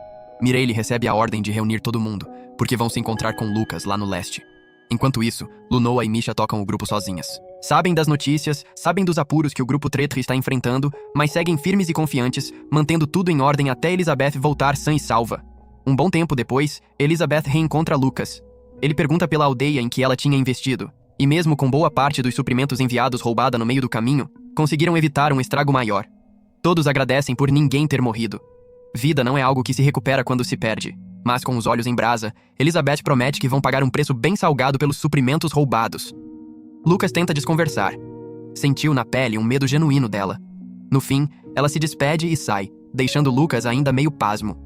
[SPEAKER 1] Mireille recebe a ordem de reunir todo mundo, porque vão se encontrar com Lucas lá no leste. Enquanto isso, Lunoa e Misha tocam o grupo sozinhas. Sabem das notícias, sabem dos apuros que o grupo Tretri está enfrentando, mas seguem firmes e confiantes, mantendo tudo em ordem até Elizabeth voltar sã e salva. Um bom tempo depois, Elizabeth reencontra Lucas. Ele pergunta pela aldeia em que ela tinha investido, e mesmo com boa parte dos suprimentos enviados roubada no meio do caminho, conseguiram evitar um estrago maior. Todos agradecem por ninguém ter morrido. Vida não é algo que se recupera quando se perde. Mas com os olhos em brasa, Elizabeth promete que vão pagar um preço bem salgado pelos suprimentos roubados. Lucas tenta desconversar. Sentiu na pele um medo genuíno dela. No fim, ela se despede e sai, deixando Lucas ainda meio pasmo.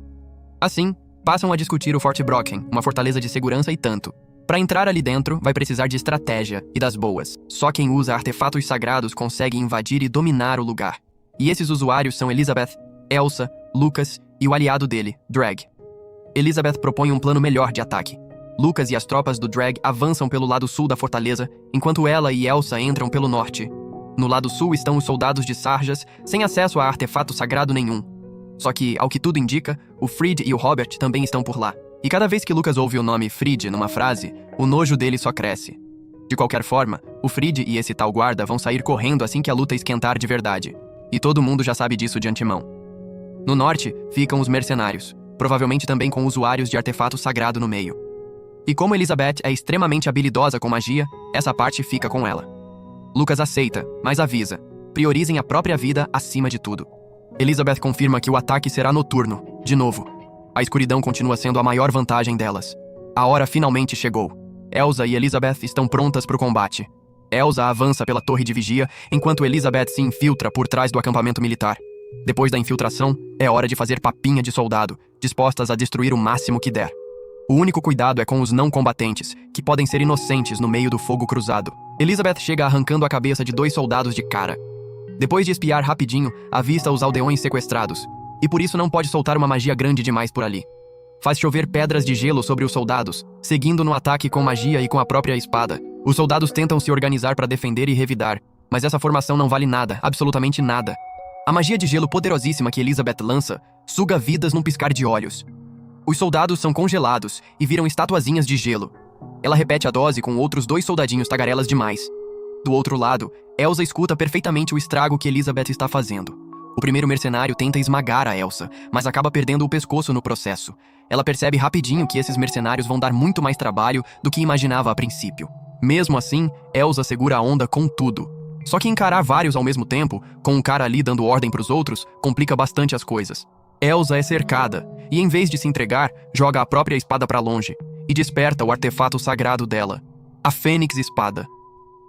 [SPEAKER 1] Assim, passam a discutir o Forte Brocken, uma fortaleza de segurança e tanto. Para entrar ali dentro, vai precisar de estratégia e das boas. Só quem usa artefatos sagrados consegue invadir e dominar o lugar. E esses usuários são Elizabeth, Elsa, Lucas e o aliado dele, Drag. Elizabeth propõe um plano melhor de ataque. Lucas e as tropas do Drag avançam pelo lado sul da fortaleza, enquanto ela e Elsa entram pelo norte. No lado sul estão os soldados de Sarjas, sem acesso a artefato sagrado nenhum. Só que, ao que tudo indica, o Fried e o Robert também estão por lá. E cada vez que Lucas ouve o nome Fried numa frase, o nojo dele só cresce. De qualquer forma, o Fried e esse tal guarda vão sair correndo assim que a luta esquentar de verdade. E todo mundo já sabe disso de antemão. No norte, ficam os mercenários, provavelmente também com usuários de artefato sagrado no meio. E como Elizabeth é extremamente habilidosa com magia, essa parte fica com ela. Lucas aceita, mas avisa. Priorizem a própria vida acima de tudo. Elizabeth confirma que o ataque será noturno, de novo. A escuridão continua sendo a maior vantagem delas. A hora finalmente chegou. Elsa e Elizabeth estão prontas para o combate. Elsa avança pela torre de vigia, enquanto Elizabeth se infiltra por trás do acampamento militar. Depois da infiltração, é hora de fazer papinha de soldado, dispostas a destruir o máximo que der. O único cuidado é com os não combatentes, que podem ser inocentes no meio do fogo cruzado. Elizabeth chega arrancando a cabeça de 2 soldados de cara. Depois de espiar rapidinho, avista os aldeões sequestrados, e por isso não pode soltar uma magia grande demais por ali. Faz chover pedras de gelo sobre os soldados, seguindo no ataque com magia e com a própria espada. Os soldados tentam se organizar para defender e revidar, mas essa formação não vale nada, absolutamente nada. A magia de gelo poderosíssima que Elizabeth lança suga vidas num piscar de olhos. Os soldados são congelados e viram estatuazinhas de gelo. Ela repete a dose com outros 2 soldadinhos tagarelas demais. Do outro lado, Elsa escuta perfeitamente o estrago que Elizabeth está fazendo. O primeiro mercenário tenta esmagar a Elsa, mas acaba perdendo o pescoço no processo. Ela percebe rapidinho que esses mercenários vão dar muito mais trabalho do que imaginava a princípio. Mesmo assim, Elsa segura a onda com tudo. Só que encarar vários ao mesmo tempo, com um cara ali dando ordem pros outros, complica bastante as coisas. Elsa é cercada, e em vez de se entregar, joga a própria espada pra longe, e desperta o artefato sagrado dela, a Fênix Espada.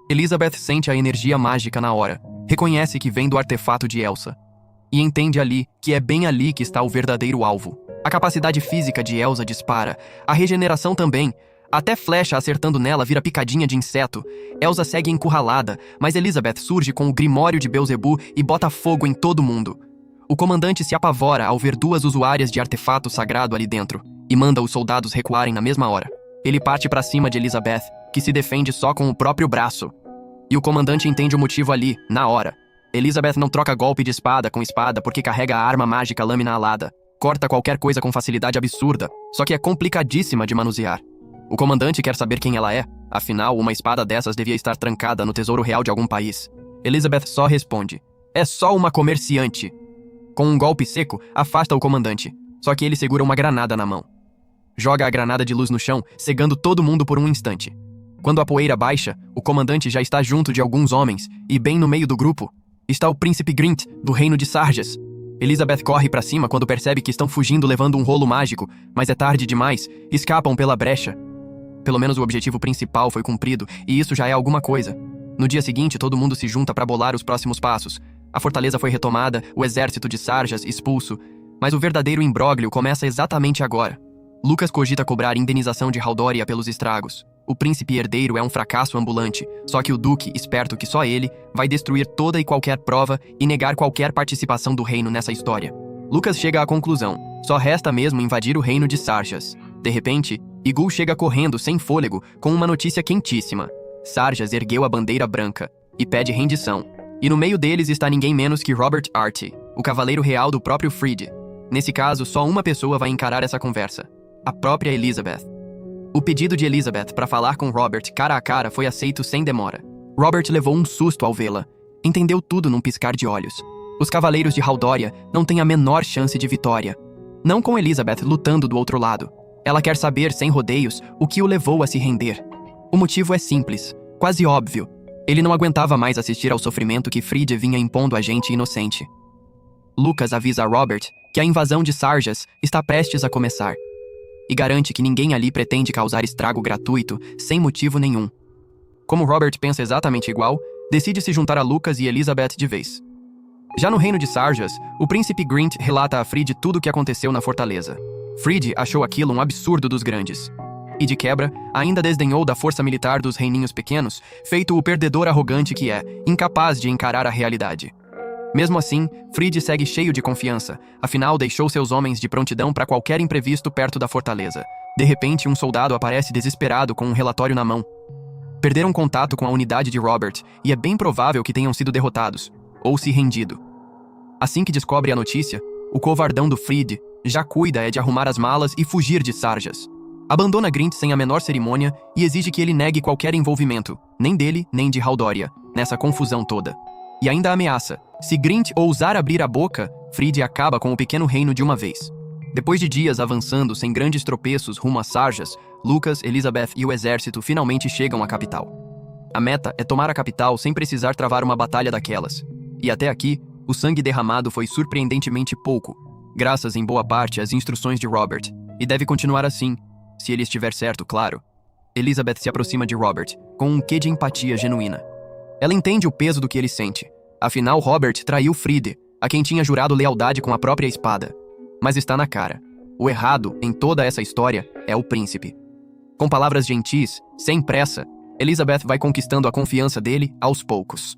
[SPEAKER 1] Elizabeth sente a energia mágica na hora, reconhece que vem do artefato de Elsa, e entende ali que é bem ali que está o verdadeiro alvo. A capacidade física de Elsa dispara, a regeneração também, Até flecha acertando nela vira picadinha de inseto. Elsa segue encurralada, mas Elizabeth surge com o Grimório de Beelzebub e bota fogo em todo mundo. O comandante se apavora ao ver 2 usuárias de artefato sagrado ali dentro, e manda os soldados recuarem na mesma hora. Ele parte pra cima de Elizabeth, que se defende só com o próprio braço. E o comandante entende o motivo ali, na hora. Elizabeth não troca golpe de espada com espada porque carrega a arma mágica lâmina alada. Corta qualquer coisa com facilidade absurda, só que é complicadíssima de manusear. O comandante quer saber quem ela é, afinal, uma espada dessas devia estar trancada no tesouro real de algum país. Elizabeth só responde: é só uma comerciante. Com um golpe seco, afasta o comandante, só que ele segura uma granada na mão. Joga a granada de luz no chão, cegando todo mundo por um instante. Quando a poeira baixa, o comandante já está junto de alguns homens, e bem no meio do grupo está o príncipe Grint, do reino de Sarjas. Elizabeth corre pra cima quando percebe que estão fugindo levando um rolo mágico, mas é tarde demais, escapam pela brecha. Pelo menos o objetivo principal foi cumprido, e isso já é alguma coisa. No dia seguinte, todo mundo se junta para bolar os próximos passos. A fortaleza foi retomada, o exército de Sarjas expulso, mas o verdadeiro imbróglio começa exatamente agora. Lucas cogita cobrar indenização de Haldoria pelos estragos. O príncipe herdeiro é um fracasso ambulante, só que o duque, esperto que só ele, vai destruir toda e qualquer prova e negar qualquer participação do reino nessa história. Lucas chega à conclusão, só resta mesmo invadir o reino de Sarjas. De repente, Ygul chega correndo sem fôlego com uma notícia quentíssima. Sarjas ergueu a bandeira branca e pede rendição. E no meio deles está ninguém menos que Robert Arty, o cavaleiro real do próprio Fried. Nesse caso, só uma pessoa vai encarar essa conversa: a própria Elizabeth. O pedido de Elizabeth para falar com Robert cara a cara foi aceito sem demora. Robert levou um susto ao vê-la. Entendeu tudo num piscar de olhos. Os cavaleiros de Haldoria não têm a menor chance de vitória. Não com Elizabeth lutando do outro lado. Ela quer saber, sem rodeios, o que o levou a se render. O motivo é simples, quase óbvio. Ele não aguentava mais assistir ao sofrimento que Fried vinha impondo a gente inocente. Lucas avisa a Robert que a invasão de Sarjas está prestes a começar. E garante que ninguém ali pretende causar estrago gratuito, sem motivo nenhum. Como Robert pensa exatamente igual, decide se juntar a Lucas e Elizabeth de vez. Já no reino de Sarjas, o príncipe Grint relata a Fried tudo o que aconteceu na fortaleza. Fried achou aquilo um absurdo dos grandes. E de quebra, ainda desdenhou da força militar dos reininhos pequenos, feito o perdedor arrogante que é, incapaz de encarar a realidade. Mesmo assim, Fried segue cheio de confiança, afinal deixou seus homens de prontidão para qualquer imprevisto perto da fortaleza. De repente, um soldado aparece desesperado com um relatório na mão. Perderam contato com a unidade de Robert, e é bem provável que tenham sido derrotados, ou se rendido. Assim que descobre a notícia, o covardão do Fried já cuida de arrumar as malas e fugir de Sarjas. Abandona Grint sem a menor cerimônia e exige que ele negue qualquer envolvimento, nem dele nem de Haldoria, nessa confusão toda. E ainda ameaça: se Grint ousar abrir a boca, Fried acaba com o pequeno reino de uma vez. Depois de dias avançando sem grandes tropeços rumo a Sarjas, Lucas, Elizabeth e o exército finalmente chegam à capital. A meta é tomar a capital sem precisar travar uma batalha daquelas. E até aqui, o sangue derramado foi surpreendentemente pouco, graças em boa parte às instruções de Robert, e deve continuar assim, se ele estiver certo, claro. Elizabeth se aproxima de Robert, com um quê de empatia genuína. Ela entende o peso do que ele sente. Afinal, Robert traiu Fried, a quem tinha jurado lealdade com a própria espada. Mas está na cara. O errado, em toda essa história, é o príncipe. Com palavras gentis, sem pressa, Elizabeth vai conquistando a confiança dele aos poucos.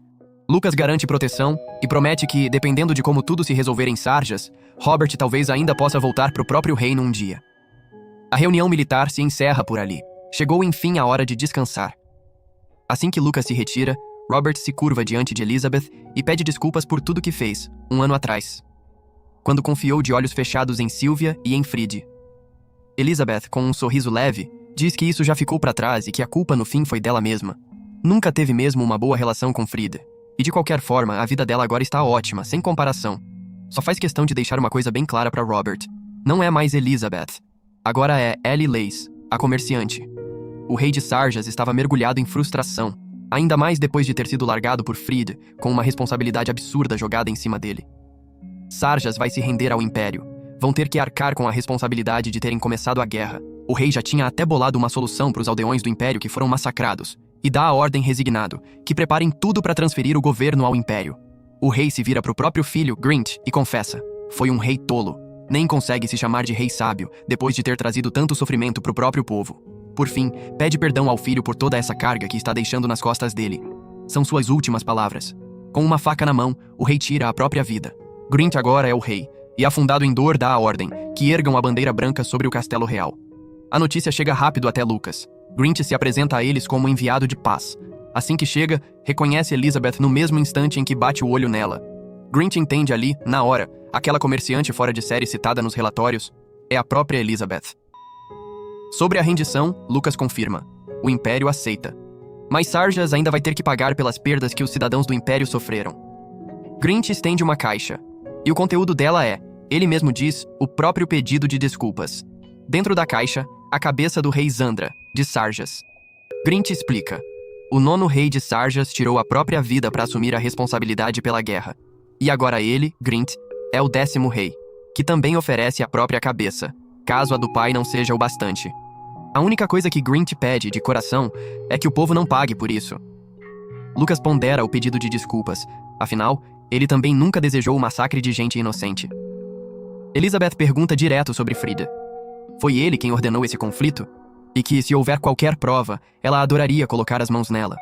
[SPEAKER 1] Lucas garante proteção e promete que, dependendo de como tudo se resolver em Sarjas, Robert talvez ainda possa voltar para o próprio reino um dia. A reunião militar se encerra por ali. Chegou enfim a hora de descansar. Assim que Lucas se retira, Robert se curva diante de Elizabeth e pede desculpas por tudo que fez, um ano atrás, quando confiou de olhos fechados em Sylvia e em Fried. Elizabeth, com um sorriso leve, diz que isso já ficou para trás e que a culpa no fim foi dela mesma. Nunca teve mesmo uma boa relação com Fried. E de qualquer forma, a vida dela agora está ótima, sem comparação. Só faz questão de deixar uma coisa bem clara para Robert. Não é mais Elizabeth. Agora é Ellie Lace, a comerciante. O rei de Sarjas estava mergulhado em frustração, ainda mais depois de ter sido largado por Fried, com uma responsabilidade absurda jogada em cima dele. Sarjas vai se render ao Império. Vão ter que arcar com a responsabilidade de terem começado a guerra. O rei já tinha até bolado uma solução para os aldeões do Império que foram massacrados, e dá a ordem resignado, que preparem tudo para transferir o governo ao Império. O rei se vira para o próprio filho, Grint, e confessa: foi um rei tolo. Nem consegue se chamar de rei sábio, depois de ter trazido tanto sofrimento para o próprio povo. Por fim, pede perdão ao filho por toda essa carga que está deixando nas costas dele. São suas últimas palavras. Com uma faca na mão, o rei tira a própria vida. Grint agora é o rei, e afundado em dor dá a ordem, que ergam a bandeira branca sobre o castelo real. A notícia chega rápido até Lucas. Grint se apresenta a eles como enviado de paz. Assim que chega, reconhece Elizabeth no mesmo instante em que bate o olho nela. Grint entende ali, na hora, aquela comerciante fora de série citada nos relatórios é a própria Elizabeth. Sobre a rendição, Lucas confirma. O Império aceita. Mas Sarjas ainda vai ter que pagar pelas perdas que os cidadãos do Império sofreram. Grint estende uma caixa. E o conteúdo dela é, ele mesmo diz, o próprio pedido de desculpas. Dentro da caixa, a cabeça do rei Zandra, de Sarjas. Grint explica. O 9º rei de Sarjas tirou a própria vida para assumir a responsabilidade pela guerra. E agora ele, Grint, é o 10º rei, que também oferece a própria cabeça, caso a do pai não seja o bastante. A única coisa que Grint pede, de coração, é que o povo não pague por isso. Lucas pondera o pedido de desculpas, afinal, ele também nunca desejou o massacre de gente inocente. Elizabeth pergunta direto sobre Frida. Foi ele quem ordenou esse conflito? E que, se houver qualquer prova, ela adoraria colocar as mãos nela.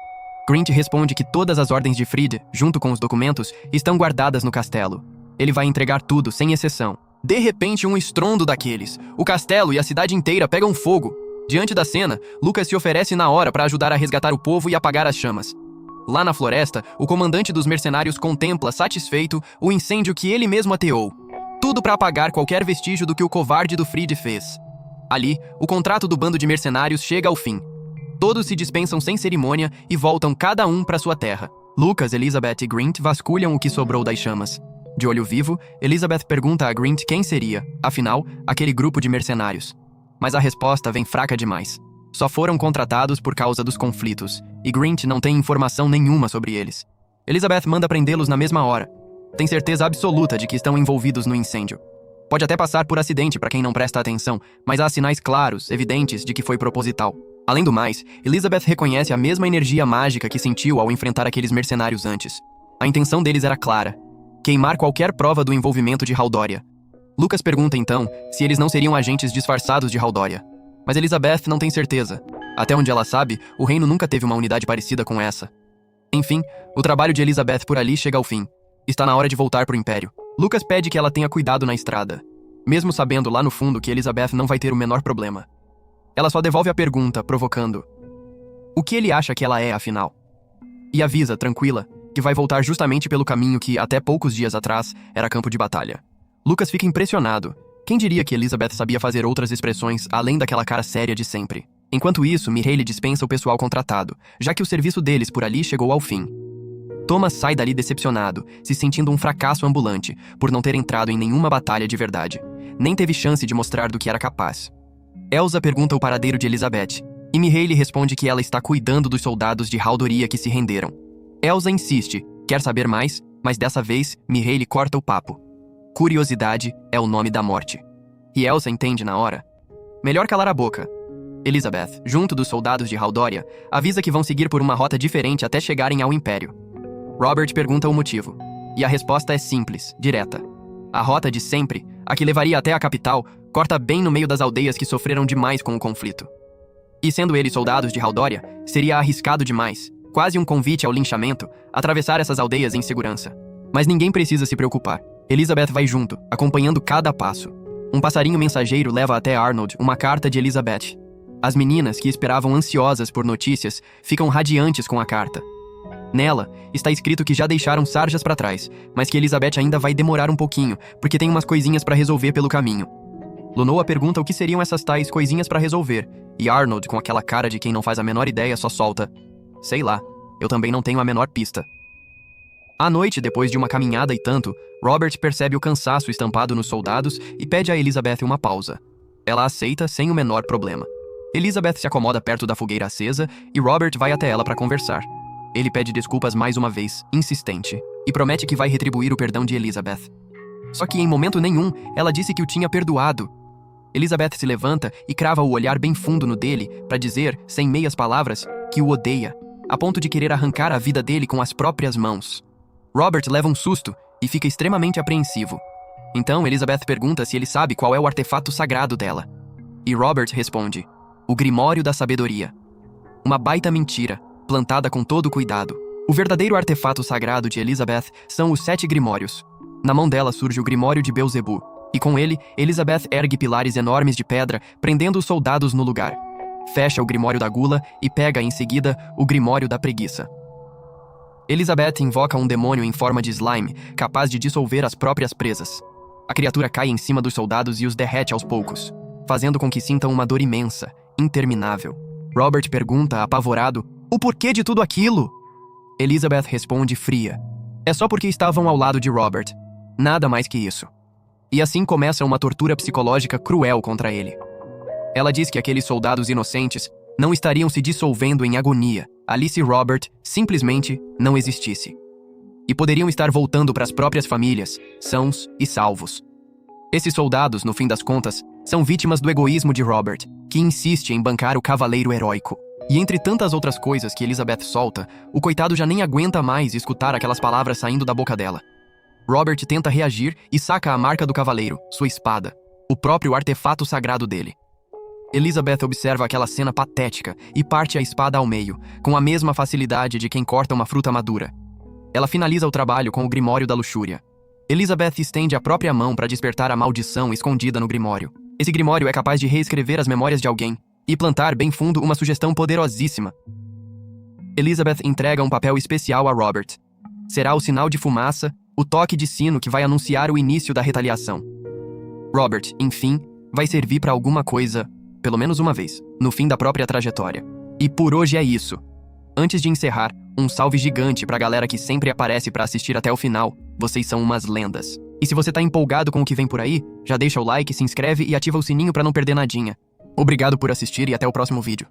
[SPEAKER 1] Grint responde que todas as ordens de Frida, junto com os documentos, estão guardadas no castelo. Ele vai entregar tudo, sem exceção. De repente, um estrondo daqueles. O castelo e a cidade inteira pegam fogo. Diante da cena, Lucas se oferece na hora para ajudar a resgatar o povo e apagar as chamas. Lá na floresta, o comandante dos mercenários contempla, satisfeito, o incêndio que ele mesmo ateou. Tudo para apagar qualquer vestígio do que o covarde do Fried fez. Ali, o contrato do bando de mercenários chega ao fim. Todos se dispensam sem cerimônia e voltam cada um para sua terra. Lucas, Elizabeth e Grint vasculham o que sobrou das chamas. De olho vivo, Elizabeth pergunta a Grint quem seria, afinal, aquele grupo de mercenários. Mas a resposta vem fraca demais. Só foram contratados por causa dos conflitos, e Grint não tem informação nenhuma sobre eles. Elizabeth manda prendê-los na mesma hora. Tem certeza absoluta de que estão envolvidos no incêndio. Pode até passar por acidente para quem não presta atenção, mas há sinais claros, evidentes, de que foi proposital. Além do mais, Elizabeth reconhece a mesma energia mágica que sentiu ao enfrentar aqueles mercenários antes. A intenção deles era clara: queimar qualquer prova do envolvimento de Haldoria. Lucas pergunta então se eles não seriam agentes disfarçados de Haldoria. Mas Elizabeth não tem certeza. Até onde ela sabe, o reino nunca teve uma unidade parecida com essa. Enfim, o trabalho de Elizabeth por ali chega ao fim. Está na hora de voltar para o Império. Lucas pede que ela tenha cuidado na estrada, mesmo sabendo lá no fundo que Elizabeth não vai ter o menor problema. Ela só devolve a pergunta, provocando: o que ele acha que ela é, afinal? E avisa, tranquila, que vai voltar justamente pelo caminho que, até poucos dias atrás, era campo de batalha. Lucas fica impressionado. Quem diria que Elizabeth sabia fazer outras expressões além daquela cara séria de sempre? Enquanto isso, Mireille dispensa o pessoal contratado, já que o serviço deles por ali chegou ao fim. Thomas sai dali decepcionado, se sentindo um fracasso ambulante, por não ter entrado em nenhuma batalha de verdade. Nem teve chance de mostrar do que era capaz. Elsa pergunta o paradeiro de Elizabeth, e Mireille responde que ela está cuidando dos soldados de Haldoria que se renderam. Elsa insiste, quer saber mais, mas dessa vez, Mireille corta o papo. Curiosidade é o nome da morte. E Elsa entende na hora. Melhor calar a boca. Elizabeth, junto dos soldados de Haldoria, avisa que vão seguir por uma rota diferente até chegarem ao Império. Robert pergunta o motivo. E a resposta é simples, direta. A rota de sempre, a que levaria até a capital, corta bem no meio das aldeias que sofreram demais com o conflito. E sendo eles soldados de Haldoria, seria arriscado demais, quase um convite ao linchamento, atravessar essas aldeias em segurança. Mas ninguém precisa se preocupar. Elizabeth vai junto, acompanhando cada passo. Um passarinho mensageiro leva até Arnold uma carta de Elizabeth. As meninas, que esperavam ansiosas por notícias, ficam radiantes com a carta. Nela, está escrito que já deixaram Sarjas para trás, mas que Elizabeth ainda vai demorar um pouquinho, porque tem umas coisinhas para resolver pelo caminho. Lunoa pergunta o que seriam essas tais coisinhas para resolver, e Arnold, com aquela cara de quem não faz a menor ideia, só solta: sei lá, eu também não tenho a menor pista. À noite, depois de uma caminhada e tanto, Robert percebe o cansaço estampado nos soldados e pede a Elizabeth uma pausa. Ela aceita sem o menor problema. Elizabeth se acomoda perto da fogueira acesa e Robert vai até ela para conversar. Ele pede desculpas mais uma vez, insistente, e promete que vai retribuir o perdão de Elizabeth. Só que em momento nenhum, ela disse que o tinha perdoado. Elizabeth se levanta e crava o olhar bem fundo no dele para dizer, sem meias palavras, que o odeia, a ponto de querer arrancar a vida dele com as próprias mãos. Robert leva um susto e fica extremamente apreensivo. Então Elizabeth pergunta se ele sabe qual é o artefato sagrado dela. E Robert responde: o Grimório da Sabedoria. Uma baita mentira, plantada com todo cuidado. O verdadeiro artefato sagrado de Elizabeth são os 7 Grimórios. Na mão dela surge o Grimório de Beelzebub, e com ele, Elizabeth ergue pilares enormes de pedra, prendendo os soldados no lugar. Fecha o Grimório da Gula e pega, em seguida, o Grimório da Preguiça. Elizabeth invoca um demônio em forma de slime, capaz de dissolver as próprias presas. A criatura cai em cima dos soldados e os derrete aos poucos, fazendo com que sintam uma dor imensa, interminável. Robert pergunta, apavorado, o porquê de tudo aquilo? Elizabeth responde fria. É só porque estavam ao lado de Robert. Nada mais que isso. E assim começa uma tortura psicológica cruel contra ele. Ela diz que aqueles soldados inocentes não estariam se dissolvendo em agonia ali se Robert simplesmente não existisse. E poderiam estar voltando para as próprias famílias, sãos e salvos. Esses soldados, no fim das contas, são vítimas do egoísmo de Robert, que insiste em bancar o cavaleiro heróico. E entre tantas outras coisas que Elizabeth solta, o coitado já nem aguenta mais escutar aquelas palavras saindo da boca dela. Robert tenta reagir e saca a marca do cavaleiro, sua espada, o próprio artefato sagrado dele. Elizabeth observa aquela cena patética e parte a espada ao meio, com a mesma facilidade de quem corta uma fruta madura. Ela finaliza o trabalho com o Grimório da Luxúria. Elizabeth estende a própria mão para despertar a maldição escondida no Grimório. Esse Grimório é capaz de reescrever as memórias de alguém e plantar bem fundo uma sugestão poderosíssima. Elizabeth entrega um papel especial a Robert. Será o sinal de fumaça, o toque de sino que vai anunciar o início da retaliação. Robert, enfim, vai servir para alguma coisa, pelo menos uma vez, no fim da própria trajetória. E por hoje é isso. Antes de encerrar, um salve gigante pra galera que sempre aparece pra assistir até o final. Vocês são umas lendas. E se você tá empolgado com o que vem por aí, já deixa o like, se inscreve e ativa o sininho pra não perder nadinha. Obrigado por assistir e até o próximo vídeo.